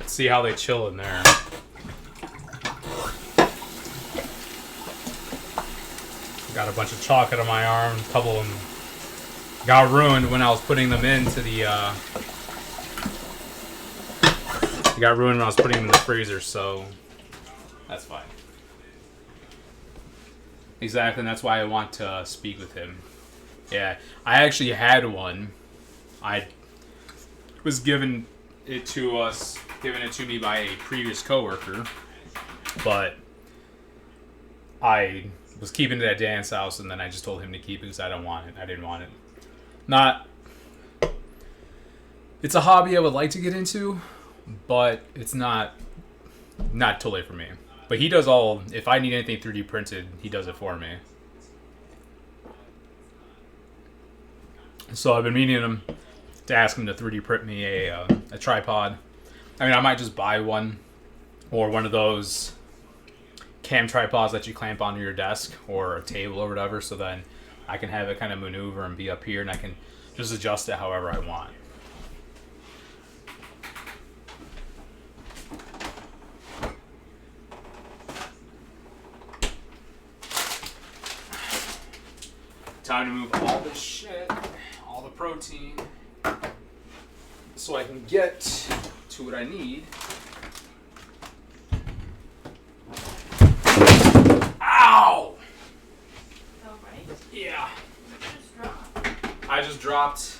see how they chill in there. Got a bunch of chocolate on my arm. A couple of them got ruined when I was putting them into the. They got ruined when I was putting them in the freezer, so that's fine. Exactly, and that's why I want to speak with him. Yeah, I actually had one. I was given it to me by a previous coworker, but I was keeping it at Dan's house, and then I just told him to keep it because I didn't want it. It's a hobby I would like to get into, but it's not totally for me. But he does if I need anything 3D printed, he does it for me. So I've been meaning him to ask him to 3D print me a tripod. I mean, I might just buy one, or one of those cam tripods that you clamp onto your desk or a table or whatever, so then I can have it kind of maneuver and be up here, and I can just adjust it however I want. Time to move all this shit, all the protein, so I can get to what I need. Ow! dropped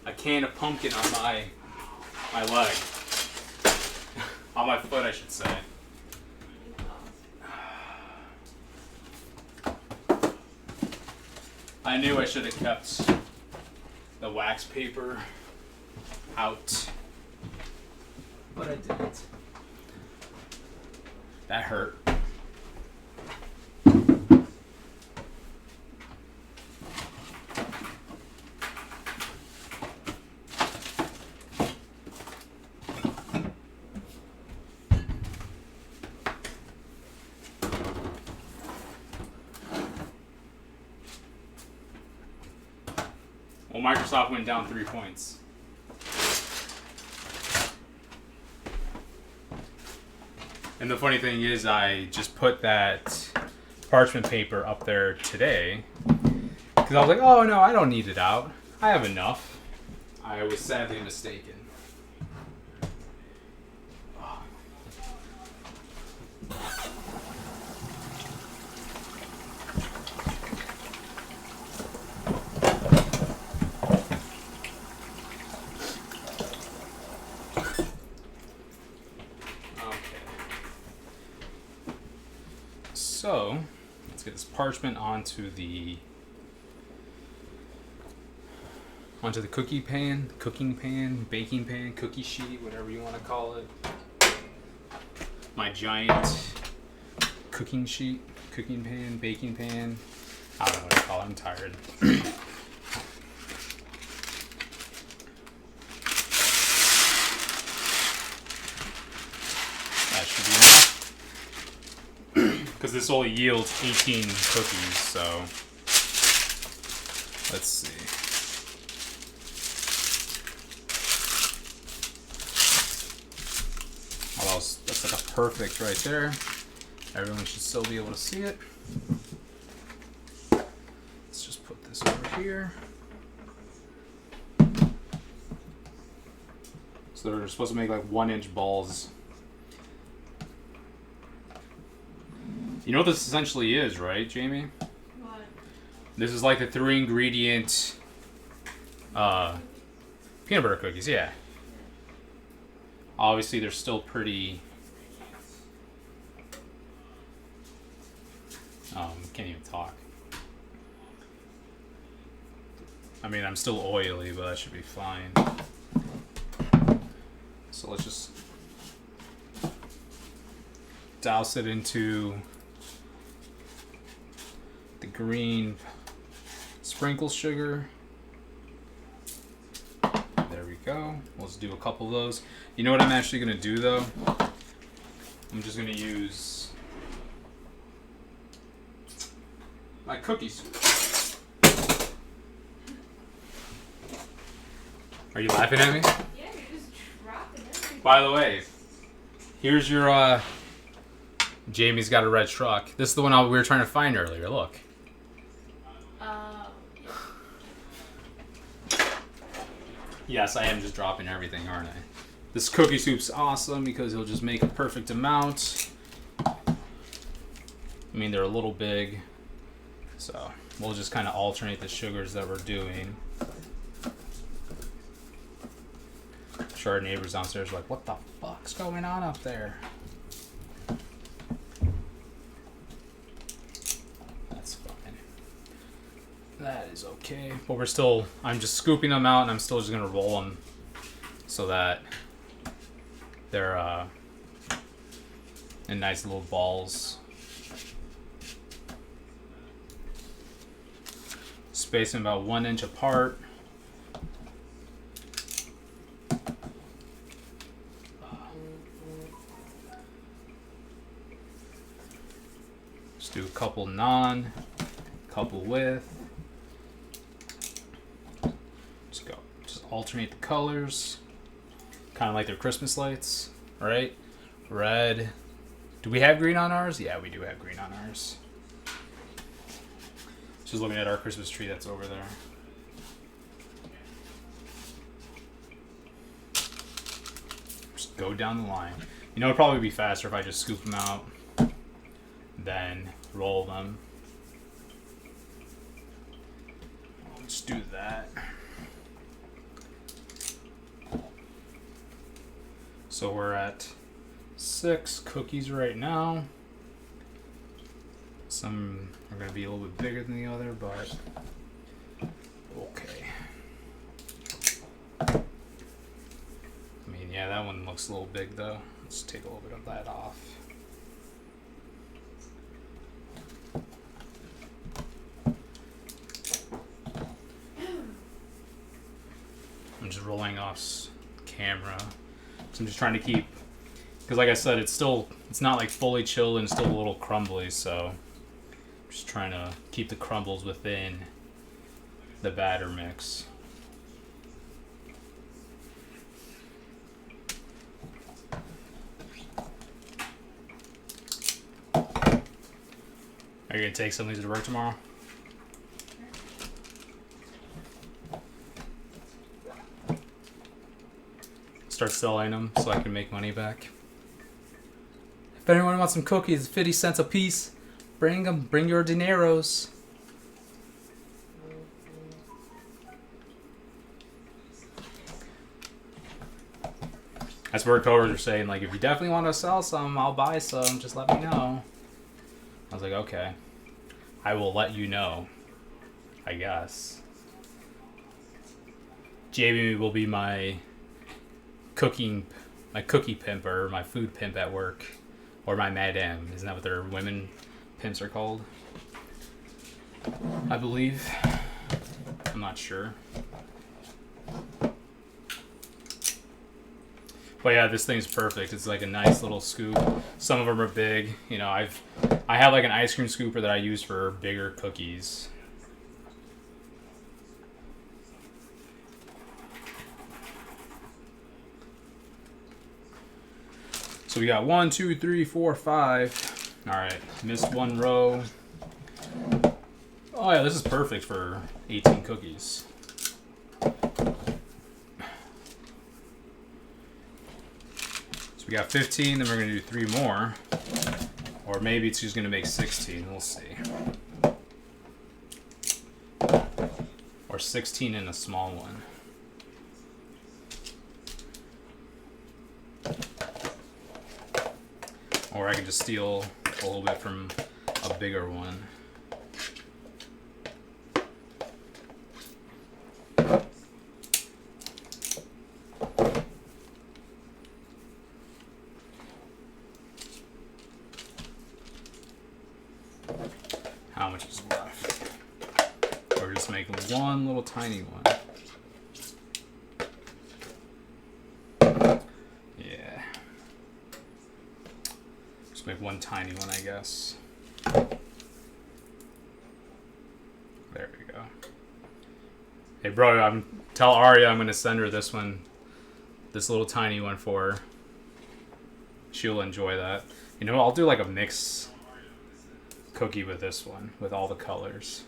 a can of pumpkin on my leg. On my foot, I should say. I knew I should have kept the wax paper out, but I didn't. That hurt. Well, Microsoft went down 3 points. And the funny thing is, I just put that parchment paper up there today because I was like, oh no, I don't need it out. I have enough. I was sadly mistaken. So, let's get this parchment onto the cooking pan, baking pan, cookie sheet, whatever you want to call it. My giant cooking sheet, cooking pan, baking pan. I don't know what to call it. I'm tired. That should be enough. Because this only yields 18 cookies, so let's see. Oh, that's like a perfect right there. Everyone should still be able to see it. Let's just put this over here. So they're supposed to make like 1-inch balls. You know what this essentially is, right, Jamie? What? This is like the 3-ingredient peanut butter cookies, yeah. Obviously, they're still pretty... can't even talk. I mean, I'm still oily, but that should be fine. So let's just douse it into the green sprinkle sugar. There we go. Let's do a couple of those. You know what I'm actually going to do, though? I'm just going to use my cookie soup. Are you laughing at me? Yeah, you're just dropping everything. By the way, here's your, Jamie's got a red truck. This is the one we were trying to find earlier. Look. Yeah. Yes, I am just dropping everything, aren't I? This cookie soup's awesome because it'll just make a perfect amount. I mean, they're a little big, so we'll just kind of alternate the sugars that we're doing. I'm sure our neighbors downstairs are like, what the fuck's going on up there? That's fine. That is okay. But I'm just scooping them out and I'm still just going to roll them so that they're in nice little balls. Space them about 1 inch apart. Just do a couple non, couple with. Just alternate the colors. Kind of like their Christmas lights, right? Red. Do we have green on ours? Yeah, we do have green on ours. Just looking at our Christmas tree that's over there. Just go down the line. You know, it'd probably be faster if I just scoop them out, then roll them. Let's do that. So we're at 6 cookies right now. Some are going to be a little bit bigger than the other, but okay. I mean, yeah, that one looks a little big though. Let's take a little bit of that off. I'm just rolling off camera. So I'm just trying to keep, because like I said, it's not like fully chilled and still a little crumbly, so I'm just trying to keep the crumbles within the batter mix. Are you gonna take some of these to work tomorrow? Start selling them so I can make money back. If anyone wants some cookies, 50 cents a piece, bring them. Bring your dineros. That's where coworkers are saying, like, if you definitely want to sell some, I'll buy some. Just let me know. I was like, okay. I will let you know, I guess. Jamie will be my cookie pimp or my food pimp at work, or my madam. Isn't that what their women pimps are called? I believe. I'm not sure. But yeah, this thing's perfect. It's like a nice little scoop. Some of them are big. You know, I have like an ice cream scooper that I use for bigger cookies. So we got 1, 2, 3, 4, 5. All right, missed one row. Oh yeah, this is perfect for 18 cookies. So we got 15, then we're gonna do 3 more. Or maybe it's just gonna make 16, we'll see. Or 16 in a small one. Or I can just steal a little bit from a bigger one. How much is left? Or just make one little tiny one. Yeah. Just make one tiny one, I guess. There we go. Hey, bro, tell Arya I'm going to send her this one. This little tiny one for her. She'll enjoy that. You know, I'll do like a mix cookie with this one, with all the colors.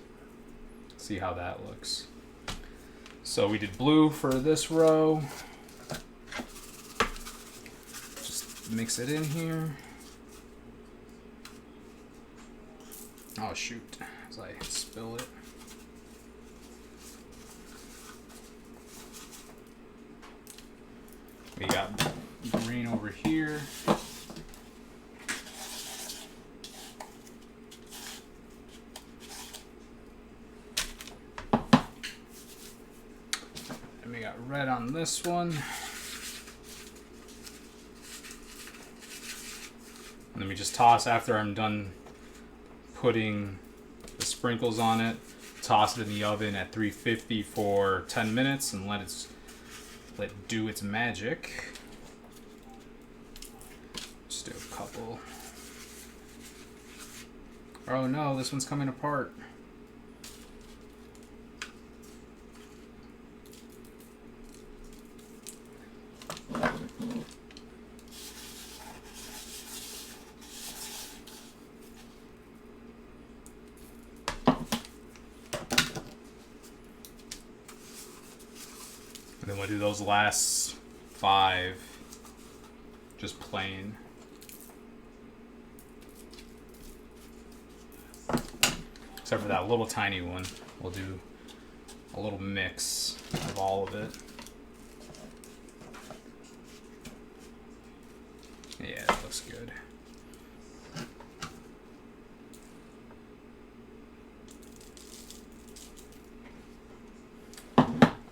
See how that looks. So we did blue for this row. Just mix it in here. Oh shoot, as I spill it. We got green over here. And we got red on this one. And then we just toss after I'm done putting the sprinkles on it. Toss it in the oven at 350 for 10 minutes and let it do its magic. Just do a couple. Oh no, this one's coming apart. And then we'll do those last 5 just plain. Except for that little tiny one. We'll do a little mix of all of it. looks good.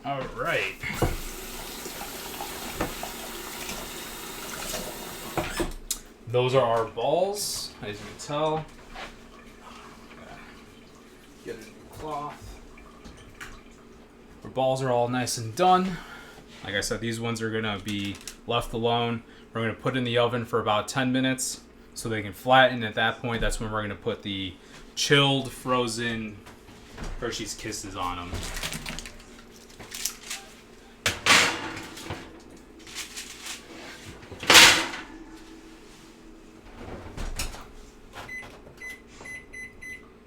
All right. Those are our balls, as you can tell. Get a new cloth. Our balls are all nice and done. Like I said, these ones are gonna be left alone. We're gonna put in the oven for about 10 minutes so they can flatten. At that point, that's when we're gonna put the chilled, frozen Hershey's Kisses on them.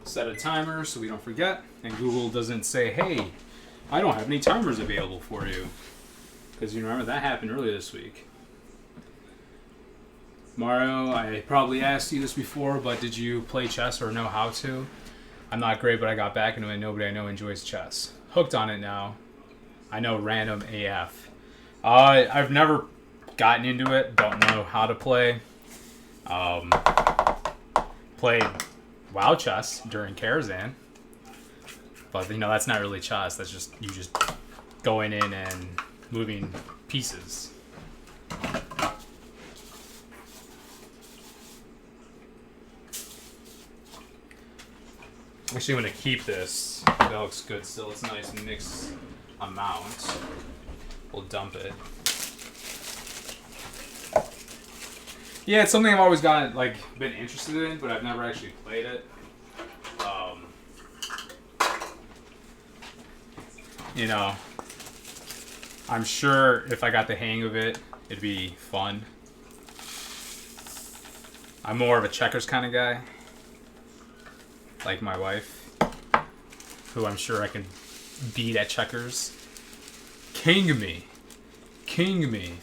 Set a timer so we don't forget, and Google doesn't say, hey, I don't have any timers available for you. Because you remember that happened earlier this week. Mario, I probably asked you this before, but did you play chess or know how to? I'm not great, but I got back into it. Nobody I know enjoys chess. Hooked on it now. I know random AF. I've never gotten into it. Don't know how to play. Played WoW chess during Karazhan. But, that's not really chess. That's just you just going in and moving pieces. Actually, I'm going to keep this. That looks good still. It's a nice mixed amount. We'll dump it. Yeah, it's something I've always been interested in, but I've never actually played it. I'm sure if I got the hang of it, it'd be fun. I'm more of a checkers kind of guy. Like my wife, who I'm sure I can beat at checkers. King me. King me.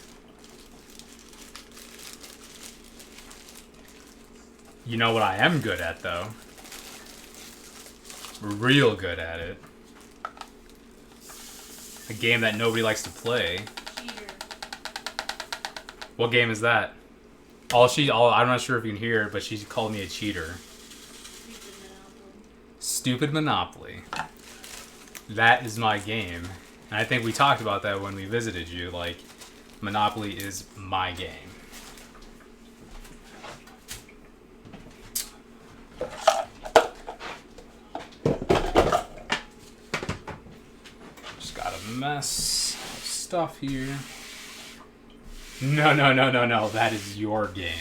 You know what I am good at, though? Real good at it. A game that nobody likes to play. Cheater. What game is that? I'm not sure if you can hear it, but she called me a cheater. Stupid Monopoly. That is my game. And I think we talked about that when we visited you. Monopoly is my game. Just got a mess of stuff here. No. That is your game.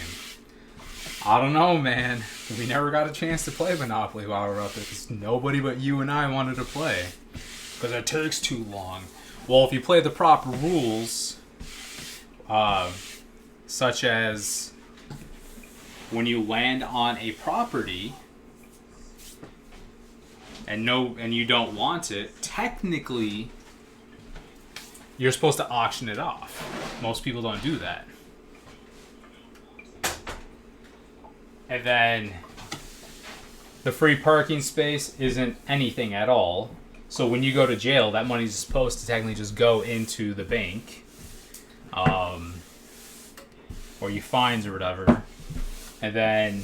I don't know, man. We never got a chance to play Monopoly while we were up there because nobody but you and I wanted to play. Because it takes too long. Well, if you play the proper rules, such as when you land on a property and you don't want it, technically you're supposed to auction it off. Most people don't do that. And then the free parking space isn't anything at all. So when you go to jail, that money's supposed to technically just go into the bank. Or you fines or whatever. And then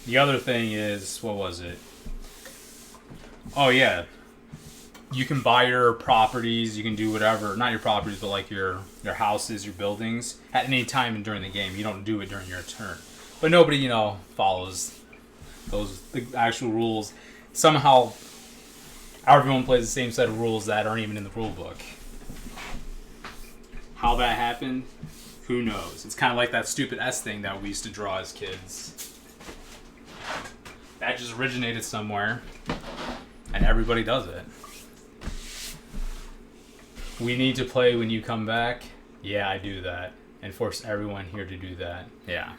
the other thing is, what was it? Oh yeah. You can buy your properties, you can do whatever, not your properties, but your houses, your buildings, at any time during the game. You don't do it during your turn. But nobody, follows the actual rules. Somehow, everyone plays the same set of rules that aren't even in the rule book. How that happened, who knows? It's kind of like that stupid S thing that we used to draw as kids. That just originated somewhere, and everybody does it. We need to play when you come back. Yeah, I do that. And force everyone here to do that. Yeah.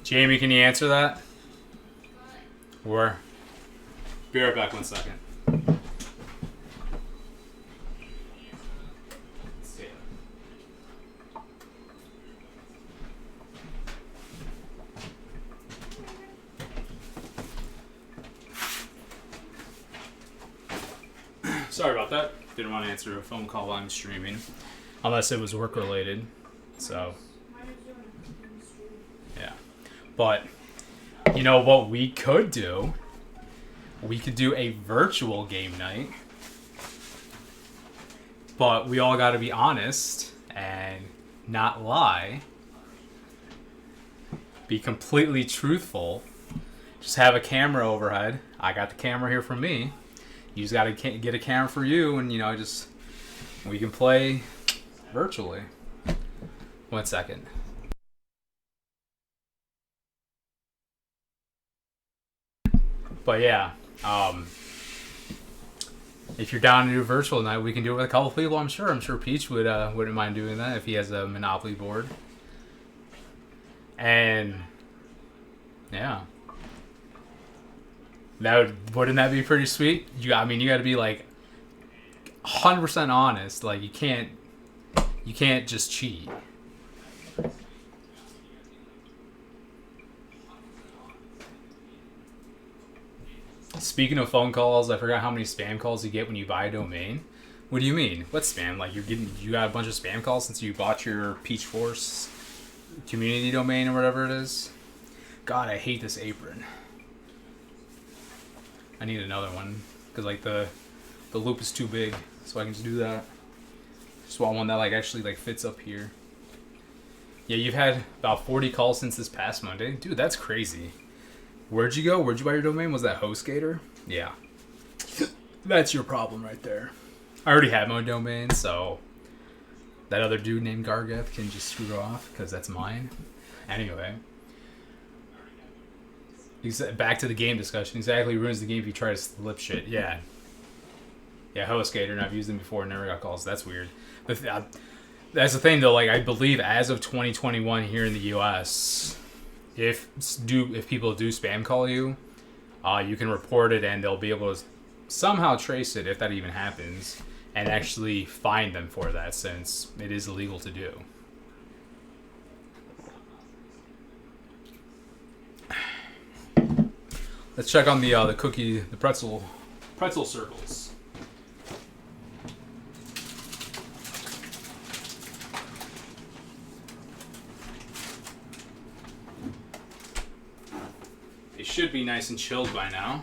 Jamie, can you answer that? Or be right back 1 second. Sorry about that. Didn't want to answer a phone call while I'm streaming. unless it was work related. So Mine is doing it in the street. yeah, but you know what we could do? We could do a virtual game night, but we all got to be honest and not lie. Be completely truthful. Just have a camera overhead. I got the camera here for me. You just got to get a camera for you, and just we can play virtually. 1 second. But yeah, if you're down to do virtual night, we can do it with a couple people. I'm sure Peach wouldn't mind doing that if he has a Monopoly board. And yeah, wouldn't that be pretty sweet? You got to be like 100% honest. Like you can't just cheat. Speaking of phone calls, I forgot how many spam calls you get when you buy a domain. What do you mean? What's spam? Like you got a bunch of spam calls since you bought your Peach Force community domain or whatever it is? God, I hate this apron. I need another one because like the loop is too big, so I can just do that. Just want one that like actually like fits up here. Yeah, you've had about 40 calls since this past Monday, dude. That's crazy. Where'd you go? Where'd you buy your domain? Was that HostGator? Yeah. That's your problem right there. I already have my domain, so that other dude named Gargeth can just screw off because that's mine. Anyway. Back to the game discussion. Exactly ruins the game if you try to slip shit. Yeah. Yeah, HostGator, and I've used them before and never got calls. That's weird. But that's the thing, though. Like, I believe as of 2021 here in the U.S., if people do spam call you, you can report it and they'll be able to somehow trace it if that even happens and actually fine them for that since it is illegal to do. Let's check on the pretzel circles. Should be nice and chilled by now.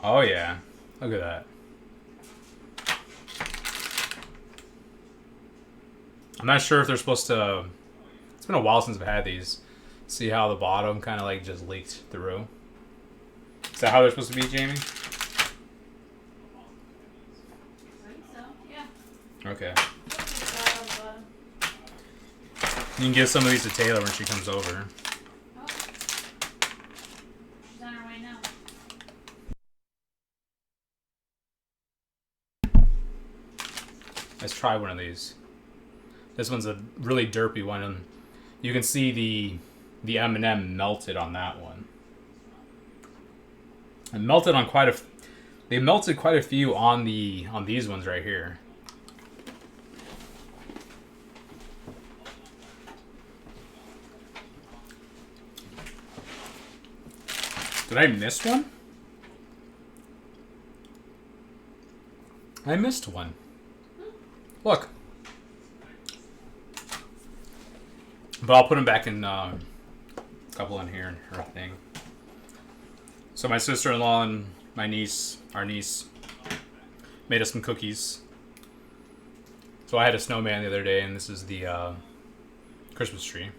Oh yeah, look at that. I'm not sure if they're supposed to. It's been a while since I've had these. See how the bottom kind of like just leaked through. Is that how they're supposed to be, Jamie? I think so, yeah. Okay. Oh, You can give some of these to Taylor when she comes over. oh. She's on her way now. Let's try one of these. This one's a really derpy one, and you can see the M&M melted on that one. And melted on they melted quite a few on these ones right here. Did I miss one? I missed one. Look. But I'll put them back in a couple in here and her thing. So my sister-in-law and our niece, made us some cookies. So I had a snowman the other day, and this is the Christmas tree.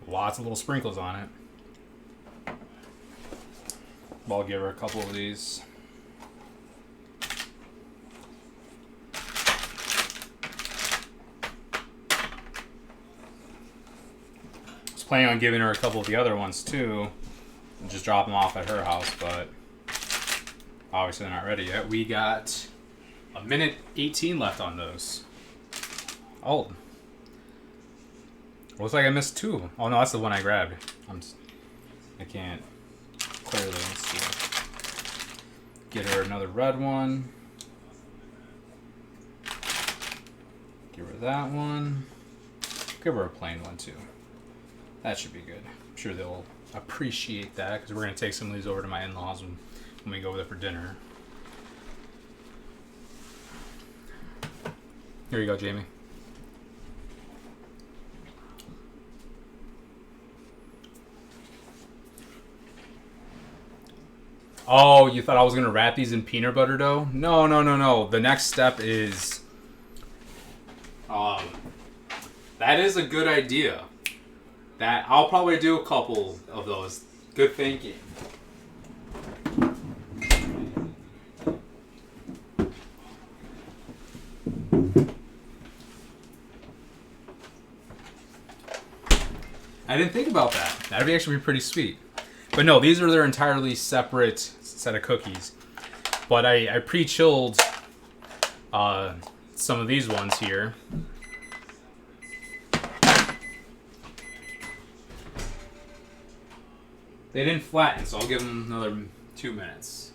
Lots of little sprinkles on it. I'll give her a couple of these. I was planning on giving her a couple of the other ones too, and just drop them off at her house, but obviously they're not ready yet. We got a minute 18 left on those. Oh. Looks like I missed two. Oh no, that's the one I grabbed. I can't. Clearly, let's see. Get her another red one. Give her that one. Give her a plain one too. That should be good. I'm sure they'll appreciate that because we're going to take some of these over to my in-laws when when we go over there for dinner. Here you go, Jamie. Oh, you thought I was gonna wrap these in peanut butter dough? No, no, no, no. The next step is, that is a good idea. That I'll probably do a couple of those. Good thinking. I didn't think about that. That'd be actually be pretty sweet. But no, these are their entirely separate set of cookies. But I pre-chilled some of these ones here. They didn't flatten, so I'll give them another 2 minutes.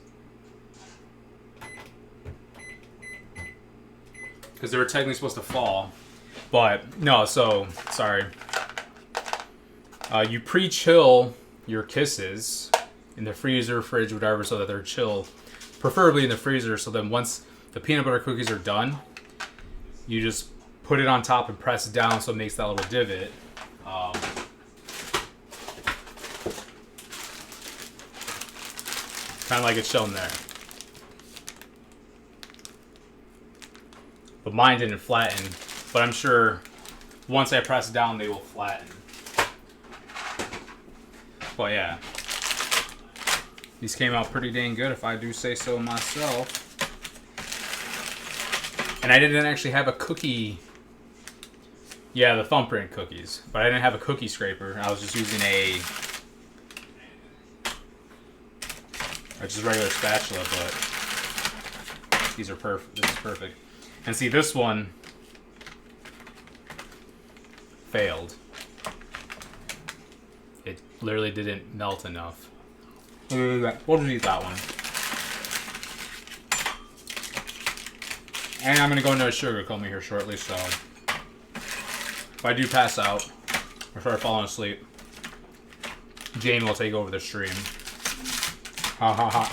Because they were technically supposed to fall. But, no, so, sorry. You pre-chill your kisses in the freezer, fridge, whatever, so that they're chilled. Preferably in the freezer, so then once the peanut butter cookies are done, you just put it on top and press it down so it makes that little divot. Kind of like it's shown there. But mine didn't flatten, but I'm sure once I press down, they will flatten. But yeah, these came out pretty dang good if I do say so myself. And I didn't actually have a cookie. Yeah, the thumbprint cookies. But I didn't have a cookie scraper. I was just using a just regular spatula, but these are perfect. This is perfect. And see, this one failed. It literally didn't melt enough. We'll just eat that one. And I'm going to go into a sugar coma here shortly, so if I do pass out or start falling asleep, Jane will take over the stream. Ha ha ha.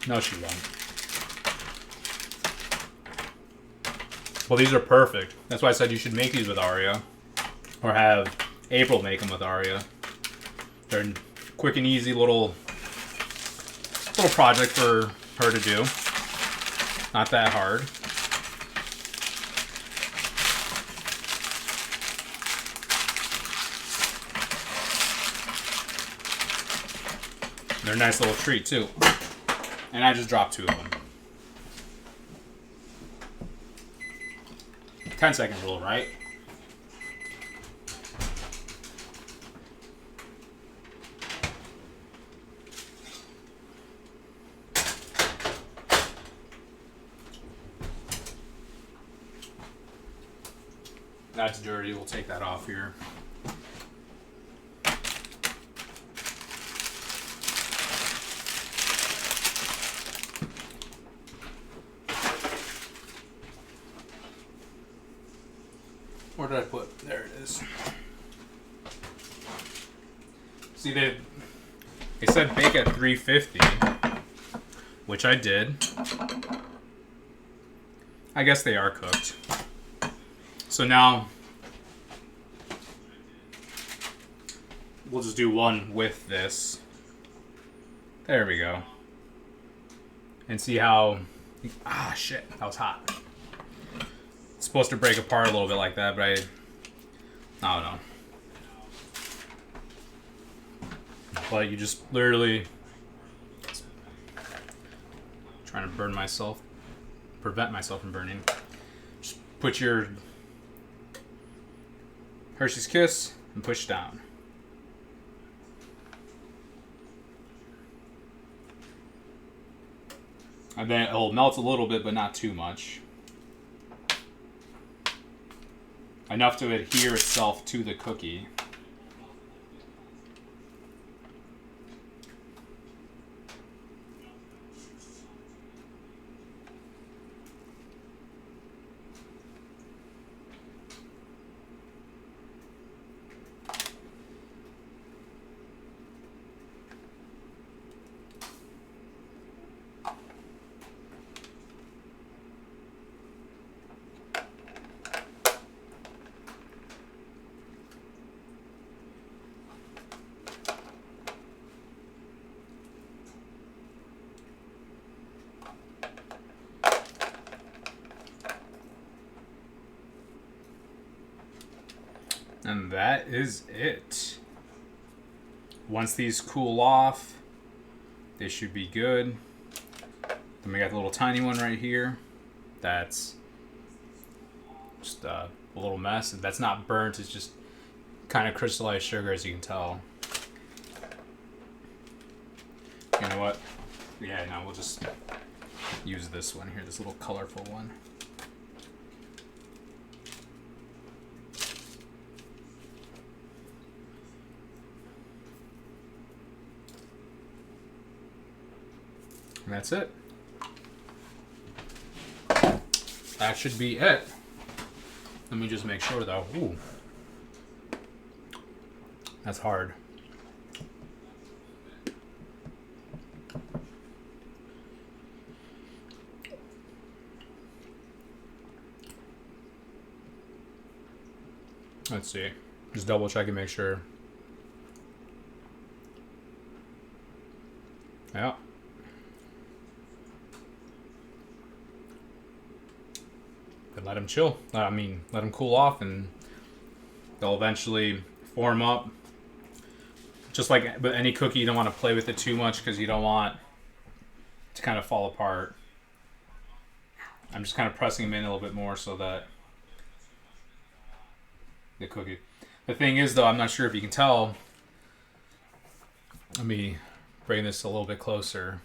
No, she won't. Well, these are perfect. That's why I said you should make these with Aria. Or have April make them with Aria. They're a quick and easy little project for her to do. Not that hard. They're a nice little treat too. And I just dropped 2 of them. 10-second rule, right? That's dirty. We'll take that off here. Where did I put? There it is. See, they said bake at 350, which I did. I guess they are cooked. So now we'll just do one with this. There we go. And see how... Ah, shit. That was hot. It's supposed to break apart a little bit like that, but I don't know. But you just literally... Trying to burn myself. Prevent myself from burning. Just put your Hershey's Kiss and push down. And then it'll melt a little bit, but not too much. Enough to adhere itself to the cookie. And that is it. Once these cool off, they should be good. Then we got the little tiny one right here. That's just a little mess. That's not burnt. It's just kind of crystallized sugar, as you can tell. You know what? Yeah, no, we'll just use this one here, this little colorful one. And that's it. That should be it. Let me just make sure though. Ooh. That's hard. Let's see. Just double check and make sure. Yeah. Then let them chill. I mean, let them cool off and they'll eventually form up. Just like with any cookie, you don't want to play with it too much because you don't want to kind of fall apart. I'm just kind of pressing them in a little bit more so that the cookie. The thing is, though, I'm not sure if you can tell. Let me bring this a little bit closer.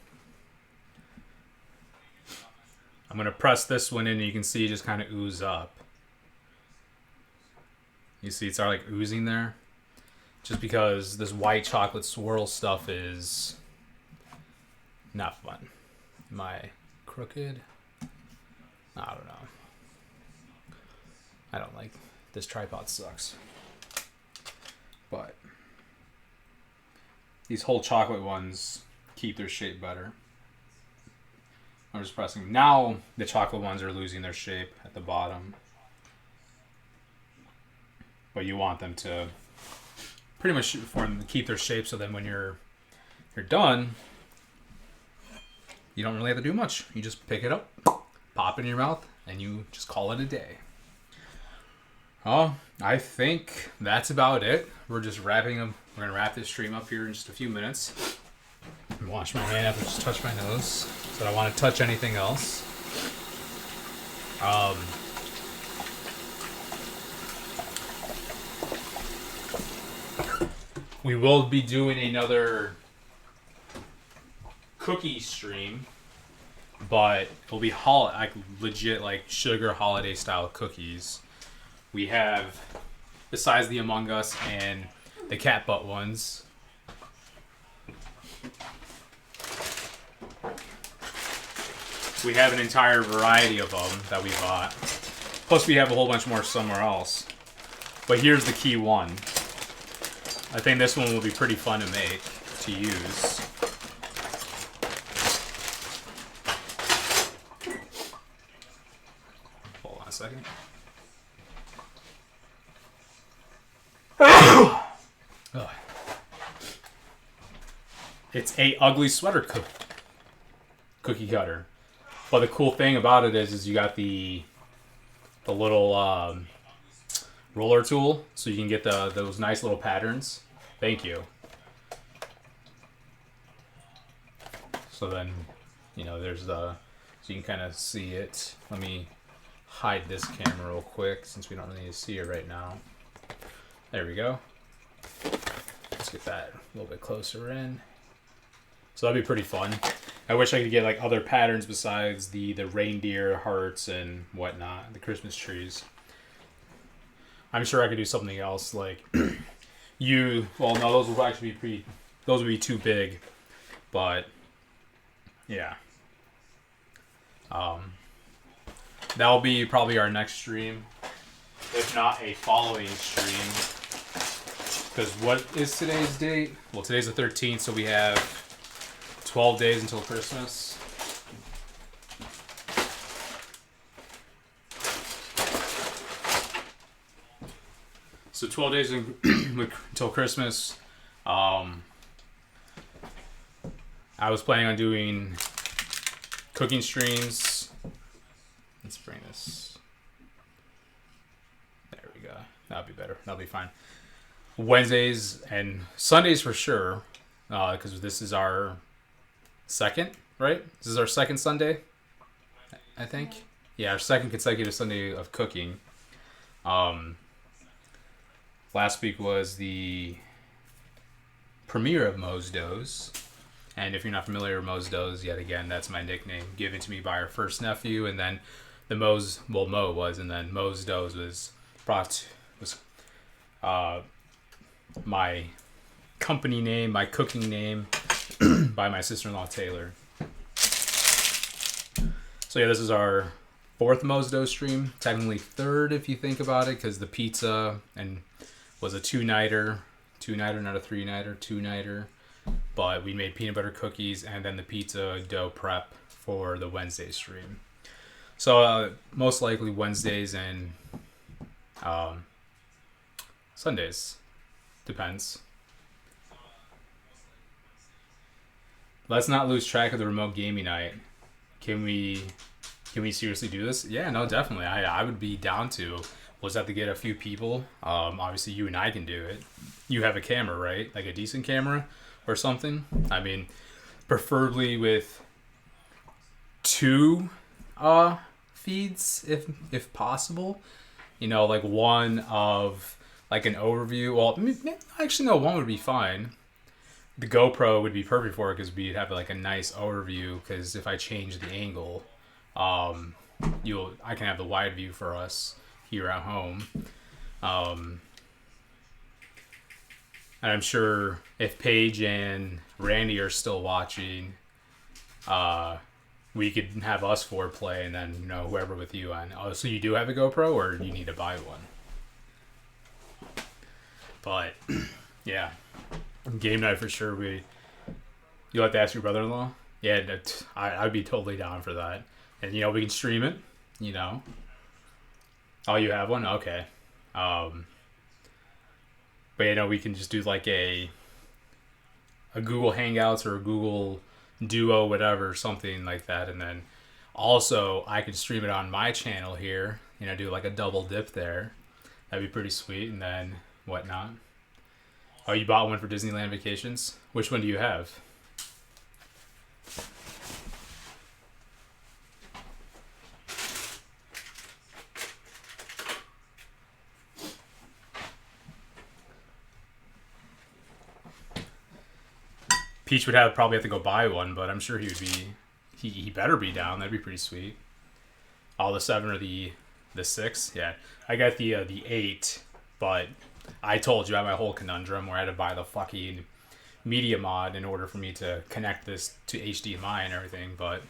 I'm going to press this one in and you can see it just kind of ooze up. You see it's like oozing there? Just because this white chocolate swirl stuff is not fun. Am I crooked? I don't know. I don't like this tripod sucks. But these whole chocolate ones keep their shape better. I'm just pressing. Now the chocolate ones are losing their shape at the bottom. But you want them to pretty much keep their shape so then when you're done, you don't really have to do much. You just pick it up, pop it in your mouth, and you just call it a day. Oh, I think that's about it. We're just wrapping them. We're going to wrap this stream up here in just a few minutes. Wash my hand after just touch my nose. So I don't want to touch anything else. We will be doing another cookie stream, but it'll be like legit like sugar holiday style cookies. We have, besides the Among Us and the cat butt ones, we have an entire variety of them that we bought. Plus we have a whole bunch more somewhere else. But here's the key one. I think this one will be pretty fun to make, to use. Hold on a second. It's a ugly sweater cookie cutter. But the cool thing about it is you got the little roller tool, so you can get those nice little patterns. Thank you. So then, there's so you can kind of see it. Let me hide this camera real quick since we don't need to see it right now. There we go. Let's get that a little bit closer in. So that'd be pretty fun. I wish I could get like other patterns besides the reindeer hearts and whatnot, the Christmas trees. I'm sure I could do something else like well, no, those would actually be those would be too big, but yeah. That'll be probably our next stream, if not a following stream. Because what is today's date? Well, today's the 13th, so we have 12 days until Christmas. So 12 days until Christmas. I was planning on doing cooking streams. Let's bring this. There we go. That'll be better. That'll be fine. Wednesdays and Sundays for sure, because this is our second, right? This is our second Sunday, I think. Yeah, our second consecutive Sunday of cooking. Last week was the premiere of Mo's Does. And if you're not familiar with Mo's Does, yet again, that's my nickname given to me by our first nephew. And then the Mo's, well, Mo was, and then Mo's Does was my company name, my cooking name by my sister-in-law Taylor. So yeah, this is our fourth Mo's Dough stream, technically third if you think about it, because the pizza and was a two-nighter, not a three-nighter, two-nighter. But we made peanut butter cookies and then the pizza dough prep for the Wednesday stream. So most likely Wednesdays and Sundays. Depends. Let's not lose track of the remote gaming night. Can we seriously do this? Yeah, no, definitely. I would be down to. We'll just have to get a few people. Obviously, you and I can do it. You have a camera, right? Like a decent camera or something. I mean, preferably with two feeds, if possible. You know, like one of like an overview. Well, actually, no, one would be fine. The GoPro would be perfect for it because we'd have like a nice overview. Because if I change the angle, I can have the wide view for us here at home. And I'm sure if Paige and Randy are still watching, we could have us four play, and then whoever with you on. Oh, so you do have a GoPro, or you need to buy one? But yeah, game night for sure. You'll have to ask your brother-in-law. Yeah, I'd be totally down for that. And we can stream it. Oh, you have one? Okay. But we can just do like a Google Hangouts or a Google Duo, whatever, something like that. And then also I could stream it on my channel here, do like a double dip there. That'd be pretty sweet. And then whatnot. Oh, you bought one for Disneyland Vacations? Which one do you have? Peach would probably have to go buy one, but I'm sure he better be down. That'd be pretty sweet. All the 7 or the 6? Yeah. I got the 8, but I told you I had my whole conundrum where I had to buy the fucking media mod in order for me to connect this to HDMI and everything, but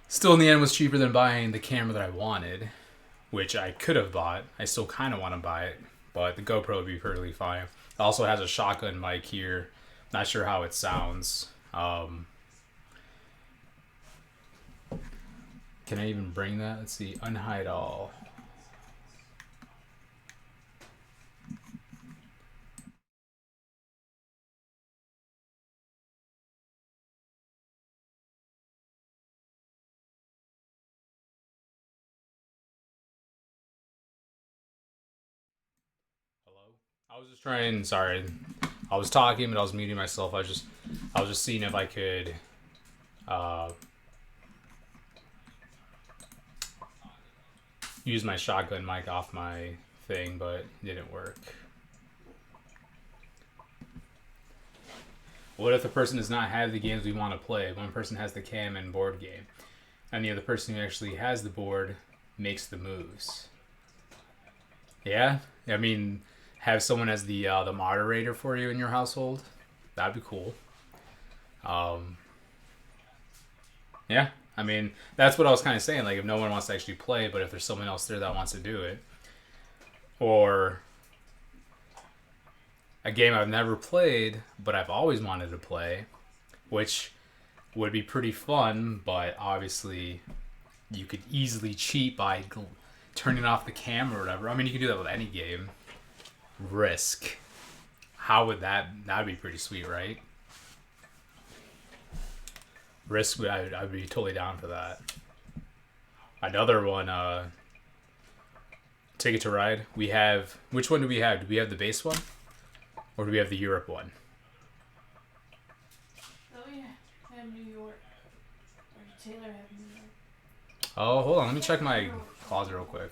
still in the end was cheaper than buying the camera that I wanted, which I could have bought. I still kind of want to buy it, but the GoPro would be perfectly fine. It also has a shotgun mic here. Not sure how it sounds. Can I even bring that? Let's see. Unhide all. Hello? I was just trying. Sorry. I was talking, but I was muting myself. I was just seeing if I could use my shotgun mic off my thing, but it didn't work. What if the person does not have the games we want to play? One person has the cam and board game, and the other person who actually has the board makes the moves. Yeah? I mean, have someone as the moderator for you in your household. That'd be cool. Yeah, I mean, that's what I was kind of saying. Like, if no one wants to actually play, but if there's someone else there that wants to do it, or a game I've never played but I've always wanted to play, which would be pretty fun, but obviously you could easily cheat by turning off the camera or whatever. I mean, you can do that with any game. Risk. How would that'd be pretty sweet, right? Risk, I'd be totally down for that. Another one, Ticket to Ride. We have, which one do we have? Do we have the base one, or do we have the Europe one? Oh yeah, I have New York. Or Taylor have New York. Oh, hold on. Let me check my closet real quick.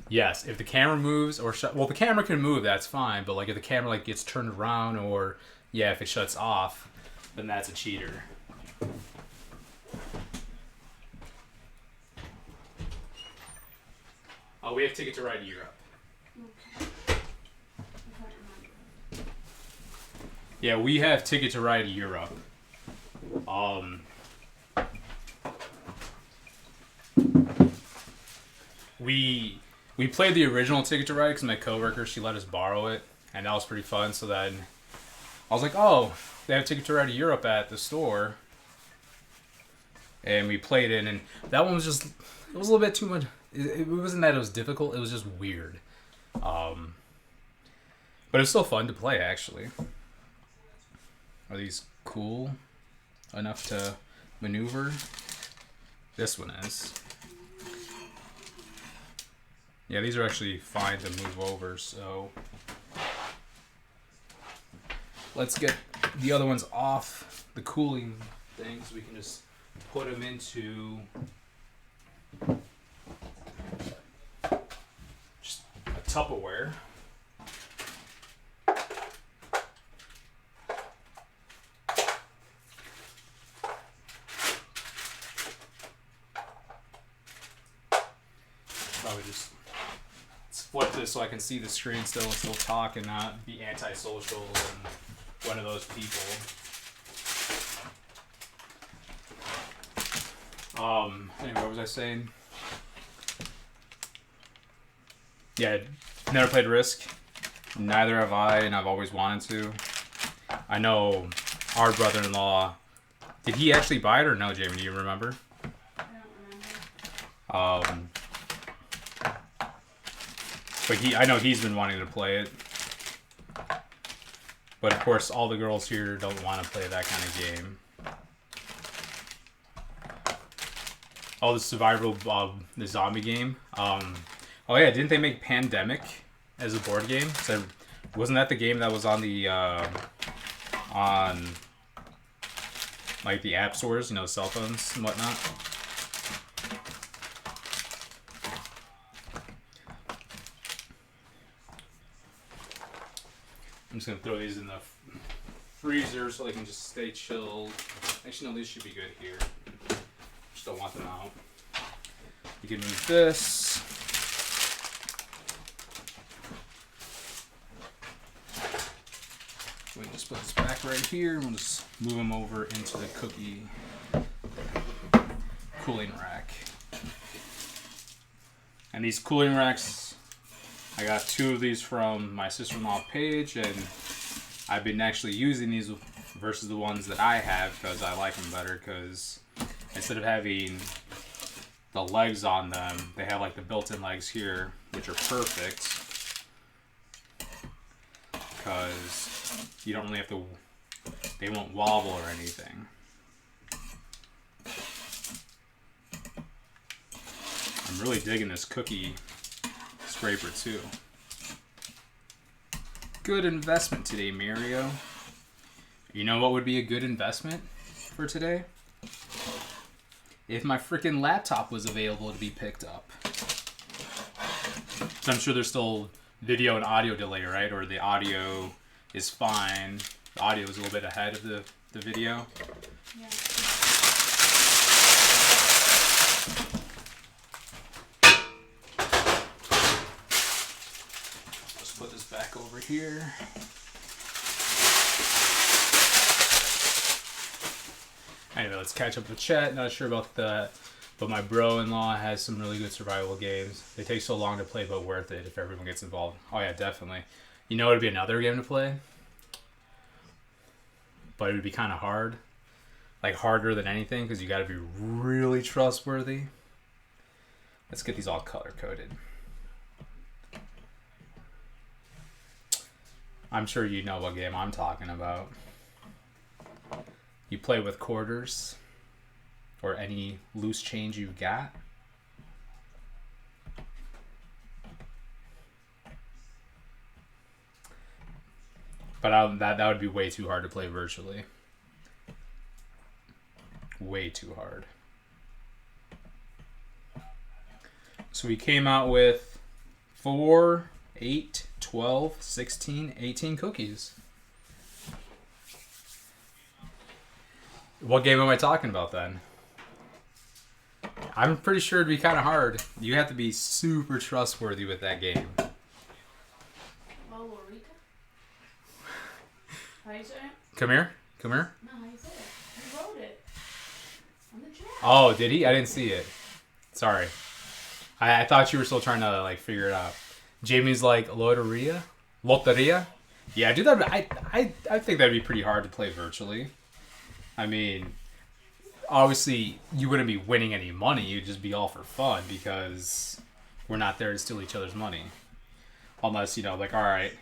Yes, if the camera moves or well, the camera can move. That's fine. But like if the camera like gets turned around or yeah, if it shuts off, then that's a cheater. Oh, we have Ticket to Ride Europe. Okay. I can't remember. Yeah, we have Ticket to Ride Europe. We played the original Ticket to Ride because my coworker, she let us borrow it, and that was pretty fun. So then I was like, oh, they have Ticket to Ride Europe at the store, and we played it, and that one was just, it was a little bit too much. It wasn't that it was difficult, it was just weird. But it's still fun to play, actually. Are these cool enough to maneuver? This one is. Yeah, these are actually fine to move over, so let's get the other ones off the cooling thing so we can just put them into just a Tupperware. Probably just flip this so I can see the screen still and still talk and not be antisocial and one of those people. Anyway, what was I saying? Yeah, never played Risk. Neither have I, and I've always wanted to. I know our brother-in-law. Did he actually buy it or no, Jamie? Do you remember? I don't remember. But I know he's been wanting to play it. But of course, all the girls here don't want to play that kind of game. Oh, the survival, the zombie game. Oh yeah, didn't they make Pandemic as a board game? So wasn't that the game that was on the on like the app stores, you know, cell phones and whatnot? I'm just gonna throw these in the freezer so they can just stay chilled. Actually, no, these should be good here. Just don't want them out. You can move this. We'll just put this back right here. We'll just move them over into the cookie cooling rack. And these cooling racks, I got 2 of these from my sister-in-law Paige, and I've been actually using these versus the ones that I have because I like them better, because instead of having the legs on them, they have like the built-in legs here, which are perfect because you don't really have to, they won't wobble or anything. I'm really digging this cookie scraper too. Good investment today, Mario. You know what would be a good investment for today? If my freaking laptop was available to be picked up. So I'm sure there's still video and audio delay, right? Or the audio is fine. The audio is a little bit ahead of the video. Yeah. Let's put this back over here. Anyway, let's catch up with chat. Not sure about that, but my bro-in-law has some really good survival games. They take so long to play, but worth it if everyone gets involved. Oh yeah, definitely. You know, it'd be another game to play, but it would be kind of hard, like harder than anything, because you got to be really trustworthy. Let's get these all color-coded. I'm sure you know what game I'm talking about. You play with quarters or any loose change you've got. But that would be way too hard to play virtually. Way too hard. So we came out with 4, 8, 12, 16, 18 cookies. What game am I talking about then? I'm pretty sure it'd be kind of hard. You have to be super trustworthy with that game. Lolorica? How you say it? Come here. Come here. No, how you say it? He wrote it. On the chat. Oh, did he? I didn't see it. Sorry. I thought you were still trying to like figure it out. Jamie's like Loteria? Yeah, dude, I think that'd be pretty hard to play virtually. I mean, obviously you wouldn't be winning any money, you'd just be all for fun because we're not there to steal each other's money. Unless, you know, like, alright.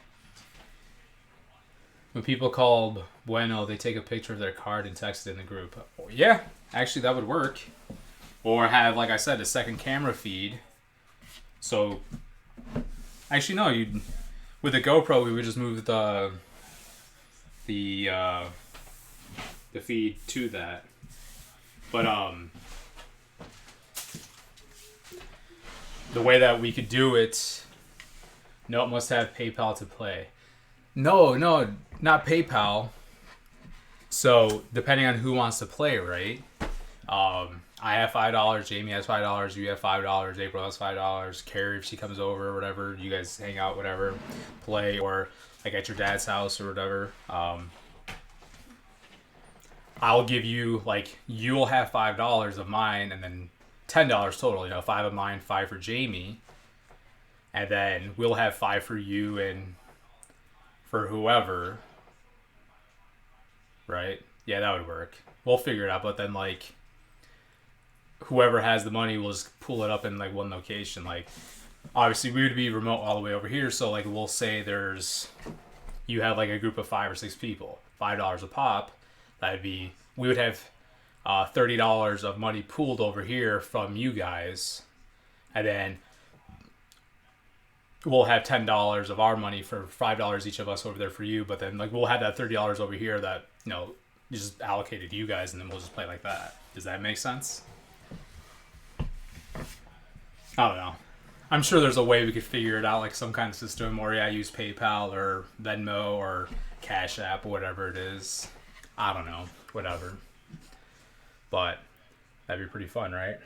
When people call Bueno, they take a picture of their card and text it in the group. Oh, yeah, actually that would work. Or have, like I said, a second camera feed. So, actually no, you'd with the GoPro we would just move the feed to that. But the way that we could do it, no, it must have PayPal to play. No, not PayPal. So depending on who wants to play, right? I have $5, Jamie has $5, you have $5, April has $5, Carrie if she comes over or whatever, you guys hang out, whatever, play, or like at your dad's house or whatever. I'll give you, like, you'll have $5 of mine and then $10 total, you know, 5 of mine, 5 for Jamie. And then we'll have 5 for you and for whoever. Right? Yeah, that would work. We'll figure it out, but then, like, whoever has the money will just pull it up in, like, one location. Like, obviously, we would be remote all the way over here, so, like, we'll say you have, like, a group of 5 or 6 people, $5 a pop. That'd be, we would have $30 of money pooled over here from you guys, and then we'll have $10 of our money for $5 each of us over there for you. But then, like, we'll have that $30 over here that, you know, just allocated to you guys, and then we'll just play like that. Does that make sense? I don't know. I'm sure there's a way we could figure it out, like some kind of system, or yeah, use PayPal or Venmo or Cash App, whatever it is. I don't know, whatever. But that'd be pretty fun, right?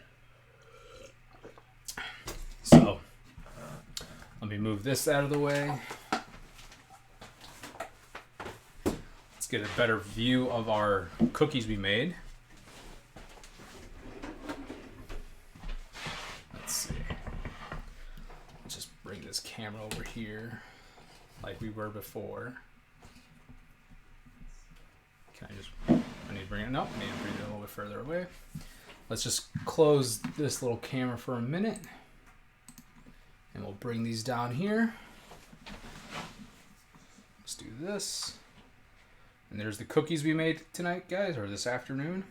So let me move this out of the way. Let's get a better view of our cookies we made. Let's see. Let's just bring this camera over here like we were before. I need to bring it, nope, I need to bring it a little bit further away. Let's just close this little camera for a minute. And we'll bring these down here. Let's do this. And there's the cookies we made tonight, guys, or this afternoon.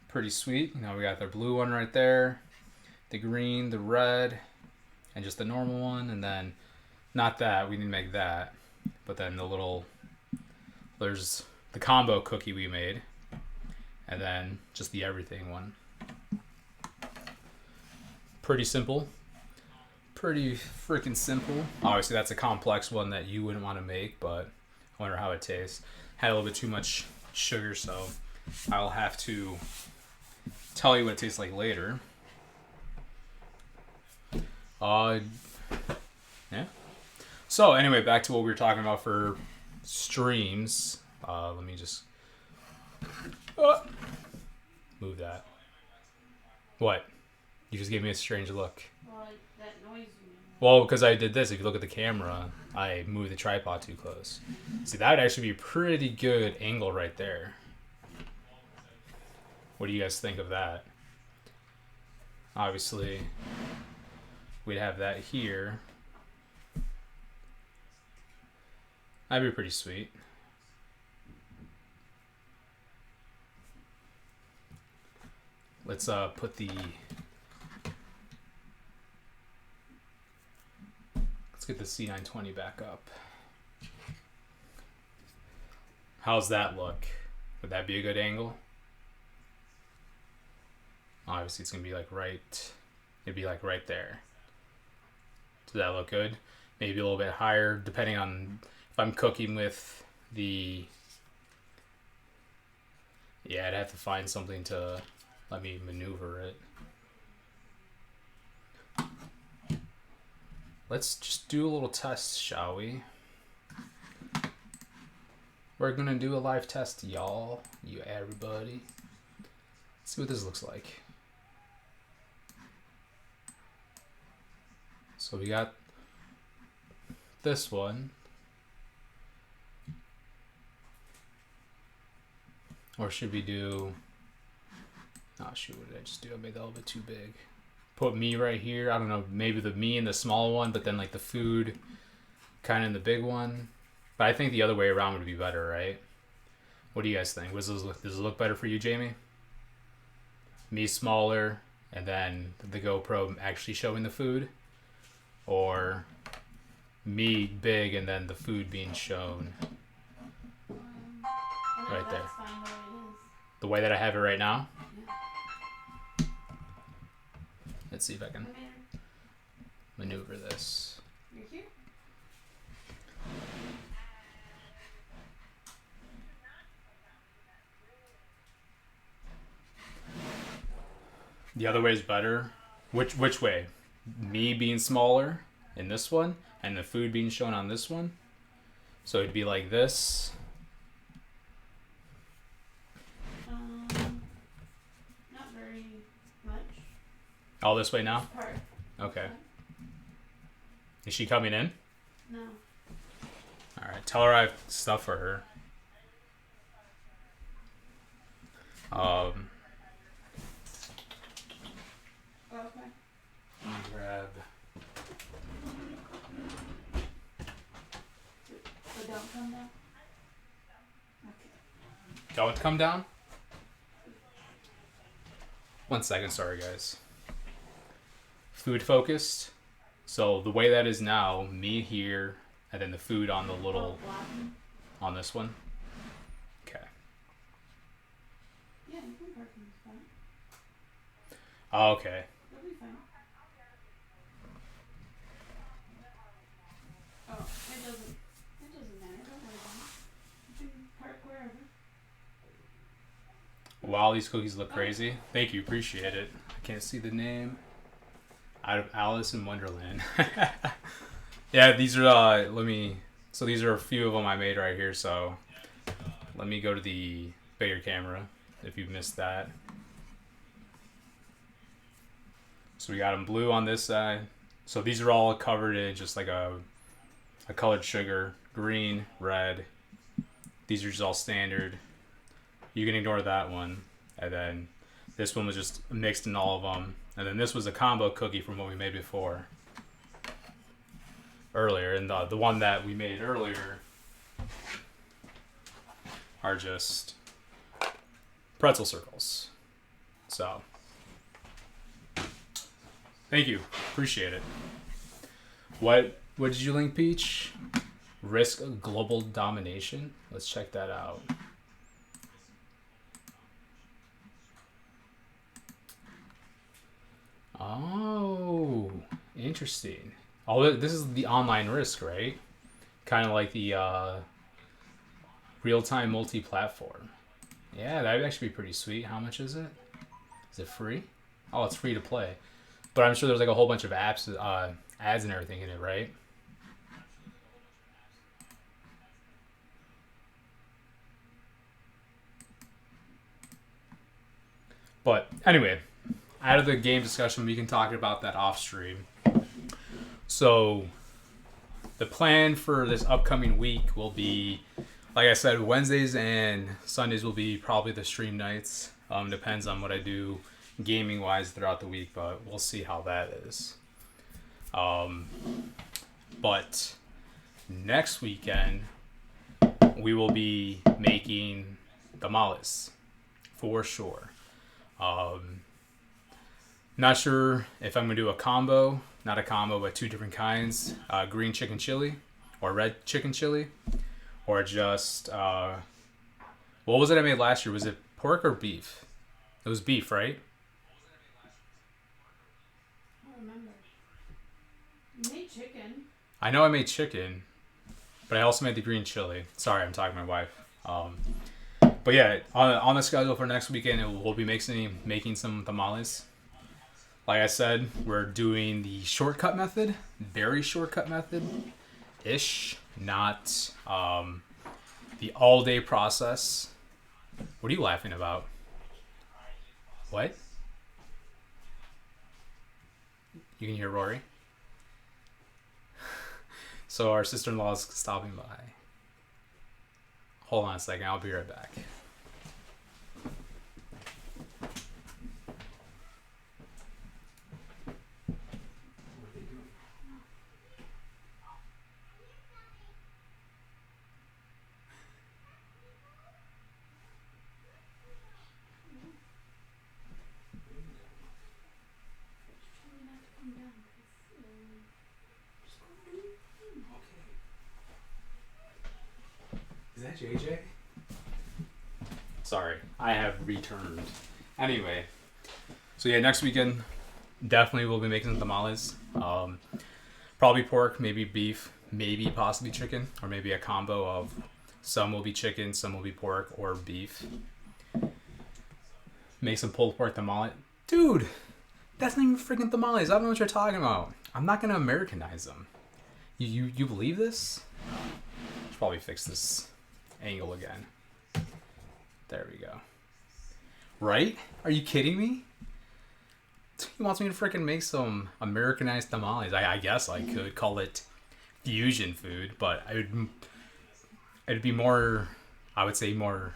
Pretty sweet. You know, we got the blue one right there, the green, the red, and just the normal one. And then, not that, we didn't make that. But then there's the combo cookie we made, and then just the everything one. Pretty simple. Pretty freaking simple. Obviously that's a complex one that you wouldn't want to make, but I wonder how it tastes. Had a little bit too much sugar, so I'll have to tell you what it tastes like later. Yeah. So anyway, back to what we were talking about for streams. Let me just move that. What? You just gave me a strange look. Well, like that noise you made. Well, because I did this. If you look at the camera, I moved the tripod too close. See, that would actually be a pretty good angle right there. What do you guys think of that? Obviously, we'd have that here. That'd be pretty sweet. Let's put the... Let's get the C920 back up. How's that look? Would that be a good angle? Obviously, it's gonna be like right. It'd be like right there. Does that look good? Maybe a little bit higher, depending on if I'm cooking with the. Yeah, I'd have to find something to let me maneuver it. Let's just do a little test, shall we? We're gonna do a live test, y'all. You everybody. Let's see what this looks like. So we got this one. Or should we do... Oh shoot, what did I just do? I made that a little bit too big. Put me right here. I don't know, maybe the me in the small one, but then like the food kind of in the big one. But I think the other way around would be better, right? What do you guys think? Does it look better for you, Jamie? Me smaller, and then the GoPro actually showing the food? Or me big and then the food being shown right there? Fine the way it is. The way that I have it right now? Yeah. Let's see if I can maneuver this. You're here? The other way is better. Which way? Me being smaller in this one, and the food being shown on this one. So it'd be like this. Not very much. All this way now? Part. Okay. Is she coming in? No. Alright, tell her I have stuff for her. Okay. Let me grab... So don't come down? Okay. Don't come down? 1 second, sorry guys. Food focused. So the way that is now, me here, and then the food on the little, on this one. Okay. Yeah, you can park in this spot. Oh, okay. You'll be fine. Oh, it doesn't matter. Don't worry about it. You can park wherever. Wow, these cookies look crazy. Thank you, appreciate it. I can't see the name. Out of Alice in Wonderland. Yeah, these are, so these are a few of them I made right here, so let me go to the bigger camera if you missed that. So we got them blue on this side. So these are all covered in just like a colored sugar, green, red. These are just all standard. You can ignore that one. And then this one was just mixed in all of them. And then this was a combo cookie from what we made earlier. And the one that we made earlier are just pretzel circles. So, thank you. Appreciate it. What did you link, Peach? Risk global domination? Let's check that out. Oh, interesting. Oh, this is the online Risk, right? Kind of like the real-time multi-platform. Yeah, that would actually be pretty sweet. How much is it? Is it free? Oh, it's free to play. But I'm sure there's like a whole bunch of apps, ads and everything in it, right? But anyway, out of the game discussion, we can talk about that off stream. So the plan for this upcoming week will be, like I said, Wednesdays and Sundays will be probably the stream nights. Depends on what I do gaming wise throughout the week, but we'll see how that is. But next weekend we will be making tamales for sure. Not sure if I'm gonna do a combo, not a combo, but two different kinds, green chicken chili or red chicken chili, or just What was it I made last year? Was it pork or beef? It was beef, right? I don't remember. You made chicken. I know I made chicken, but I also made the green chili. Sorry, I'm talking to my wife. But yeah, on the schedule for next weekend, we'll be making some tamales. Like I said, we're doing the shortcut method, very shortcut method, ish, not the all day process. What are you laughing about? What? You can hear Rory. So our sister-in-law is stopping by. Hold on a second, I'll be right back. Tell me not to come down, 'cause, Is that JJ? Sorry, I have returned. Anyway, so yeah, next weekend definitely we'll be making some tamales. Probably pork, maybe beef, maybe possibly chicken, or maybe a combo of some will be chicken, some will be pork or beef. Make some pulled pork tamale. Dude, that's not even freaking tamales. I don't know what you're talking about. I'm not gonna Americanize them. You believe this? Should probably fix this angle again. There we go. Right? Are you kidding me? He wants me to freaking make some Americanized tamales. I guess I could call it fusion food, but it'd be more, I would say more,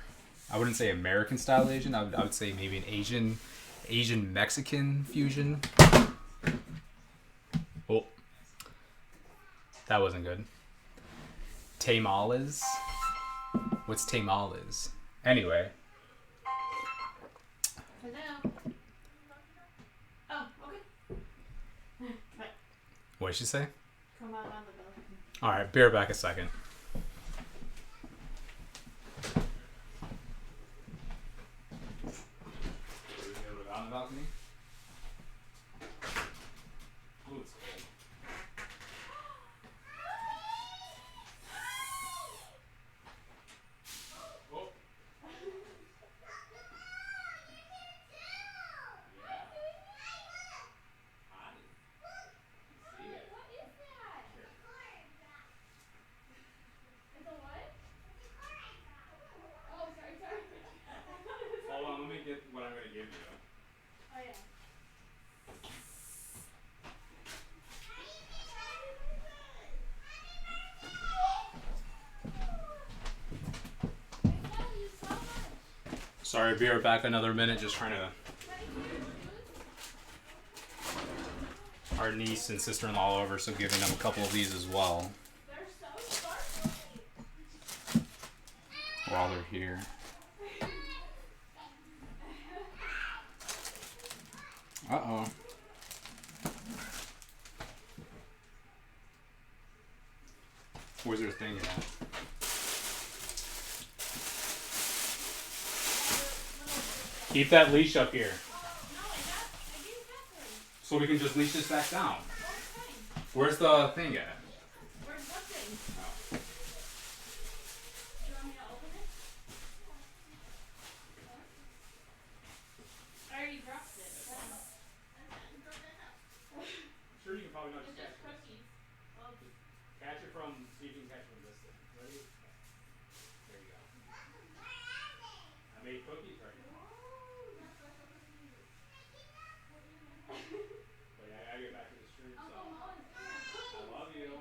I wouldn't say American style Asian. I would say maybe an Asian Mexican fusion. Oh, that wasn't good. Tamales. What's tamales? Anyway. hello. Oh, okay. Right. What did she say? Come out on the balcony. All right, be right back a second. On the balcony? Ooh, it's cold. Oh. Hold on, let me get what I'm going to give you. Oh yeah. Sorry, be right back another minute, just trying to... Our niece and sister-in-law over, so giving them a couple of these as well. They're so sparkly. While they're here. Uh-oh. Where's their thing at? Keep that leash up here. No, I gave Catherine. So we can just leash this back down. Oh, it's fine. Where's the thing at? Where's what thing? Oh. Do you want me to open it? I already dropped it. Sure, you can probably not It's just just cookies. Well, catch it from, see if you can catch it from this thing. Ready? There you go. I made cookies right now. But yeah, I gotta get back to the stream, so. Uncle Mullen's doing a cookie. I love you.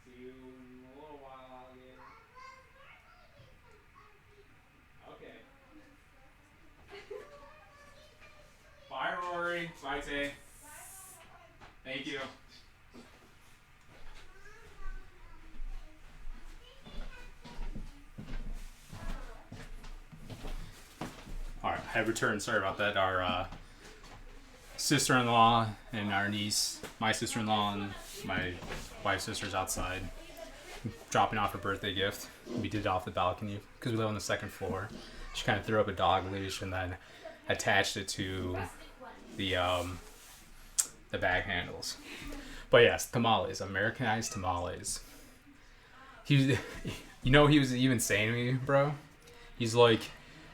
See you in a little while, alligator. Okay. Bye, Rory. Bye, Tay. Thank you. Alright, I have returned. Sorry about that. Our sister-in-law and our niece, my sister-in-law and my wife's sister's outside. dropping off her birthday gift. We did it off the balcony because we live on the second floor. She kind of threw up a dog leash and then attached it to the bag handles. But yes, tamales, Americanized tamales. He was even saying to me, bro. He's like,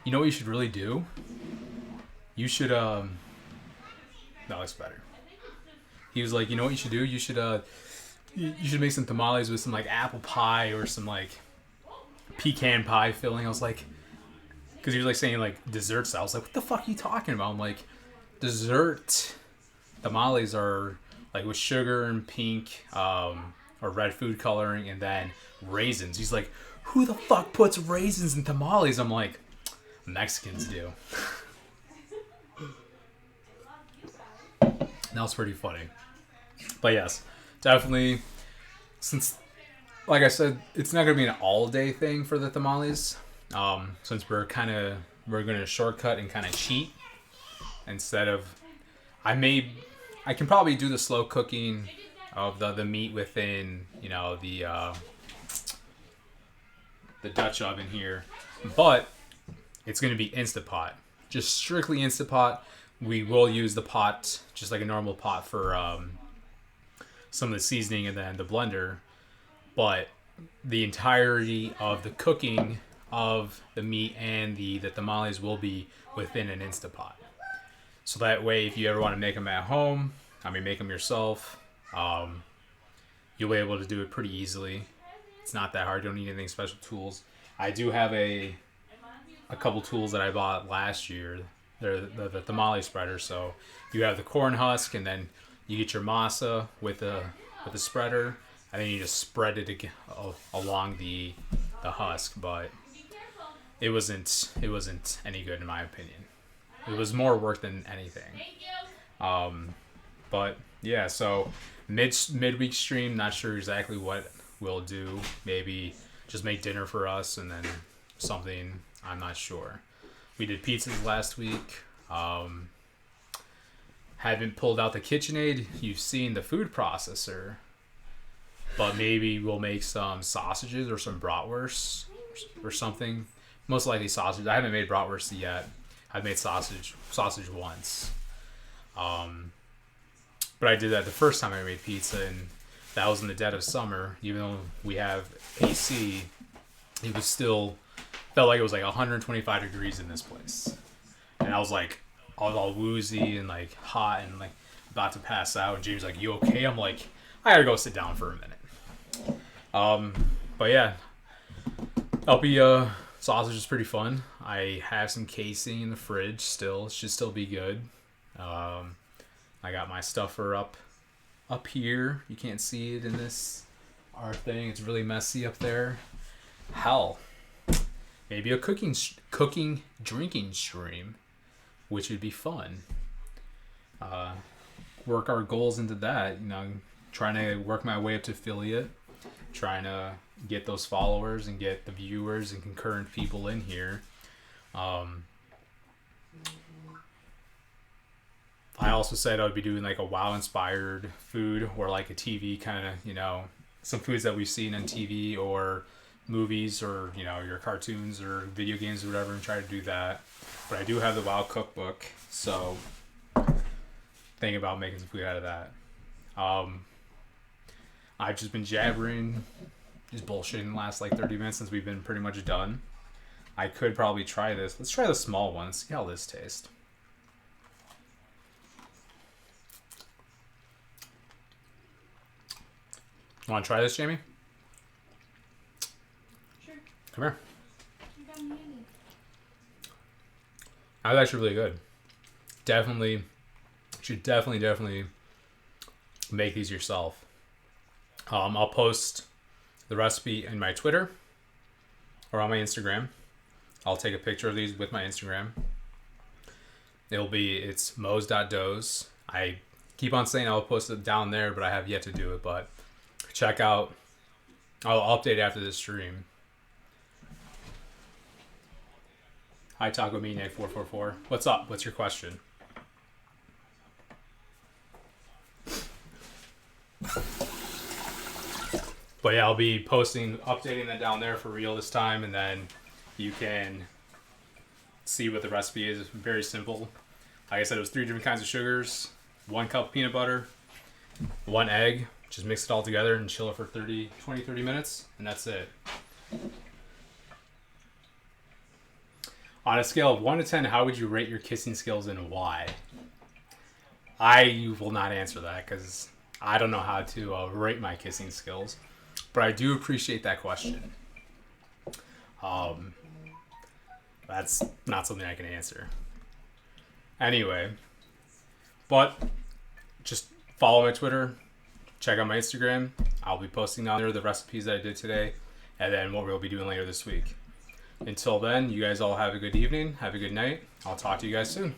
you know what you should really do? You should no, it's better. He was like, you know what you should do? You should make some tamales with some like apple pie or some like pecan pie filling. I was like, because he was like saying like desserts. I was like, what the fuck are you talking about? I'm like, dessert tamales are like with sugar and pink or red food coloring and then raisins. He's like, who the fuck puts raisins in tamales? I'm like, Mexicans do. That was pretty funny. But yes, definitely, since, like I said, it's not going to be an all-day thing for the tamales. Since we're going to shortcut and kind of cheat. Instead of, I can probably do the slow cooking of the meat within, the Dutch oven here. But it's going to be Instapot. Just strictly Instapot. We will use the pot, just like a normal pot for some of the seasoning and then the blender. But the entirety of the cooking of the meat and the tamales will be within an Instapot. So that way, if you ever want to make them at home, make them yourself, you'll be able to do it pretty easily. It's not that hard. You don't need anything special tools. I do have a couple tools that I bought last year. They're the tamale spreader. So you have the corn husk, and then you get your masa with the spreader, and then you just spread it along the husk. But it wasn't any good in my opinion. It was more work than anything. But yeah, so midweek stream, not sure exactly what we'll do. Maybe just make dinner for us and then something, I'm not sure. We did pizzas last week. Haven't pulled out the KitchenAid. You've seen the food processor. But maybe we'll make some sausages or some bratwurst or something. Most likely sausage. I haven't made bratwurst yet. I've made sausage once. But I did that the first time I made pizza, and that was in the dead of summer. Even though we have AC, it was still felt like it was like 125 degrees in this place. And I was like all woozy and like hot and like about to pass out. And James was like, "You okay?" I'm like, "I gotta go sit down for a minute." But yeah, LP sausage is pretty fun. I have some casing in the fridge still. It should still be good. I got my stuffer up here. You can't see it in this our thing. It's really messy up there. Hell, maybe a cooking drinking stream, which would be fun. Work our goals into that. Trying to work my way up to affiliate. Trying to get those followers and get the viewers and concurrent people in here. I also said I would be doing like a WoW inspired food or like a TV kind of, some foods that we've seen on TV or movies or, your cartoons or video games or whatever, and try to do that. But I do have the WoW cookbook, so thinking about making some food out of that. I've just been jabbering, just bullshitting the last like 30 minutes since we've been pretty much done. I could probably try this. Let's try the small one. See how this tastes. Want to try this, Jamie? Sure. Come here. You got me in it. That was actually really good. Should definitely make these yourself. I'll post the recipe in my Twitter or on my Instagram. I'll take a picture of these with my Instagram. It's mo's.does. I keep on saying I'll post it down there, but I have yet to do it. But check out. I'll update after this stream. Hi, Taco Maniac 444. What's up? What's your question? But yeah, I'll be updating that down there for real this time, and then you can see what the recipe is. It's very simple. Like I said, it was 3 different kinds of sugars, 1 cup of peanut butter, 1 egg. Just mix it all together and chill it for 30 minutes, and that's it. On a scale of 1 to 10, how would you rate your kissing skills and why? I will not answer that because I don't know how to rate my kissing skills. But I do appreciate that question. That's not something I can answer. Anyway, but just follow my Twitter, check out my Instagram. I'll be posting on there the recipes that I did today, and then what we'll be doing later this week. Until then, you guys all have a good evening, have a good night. I'll talk to you guys soon.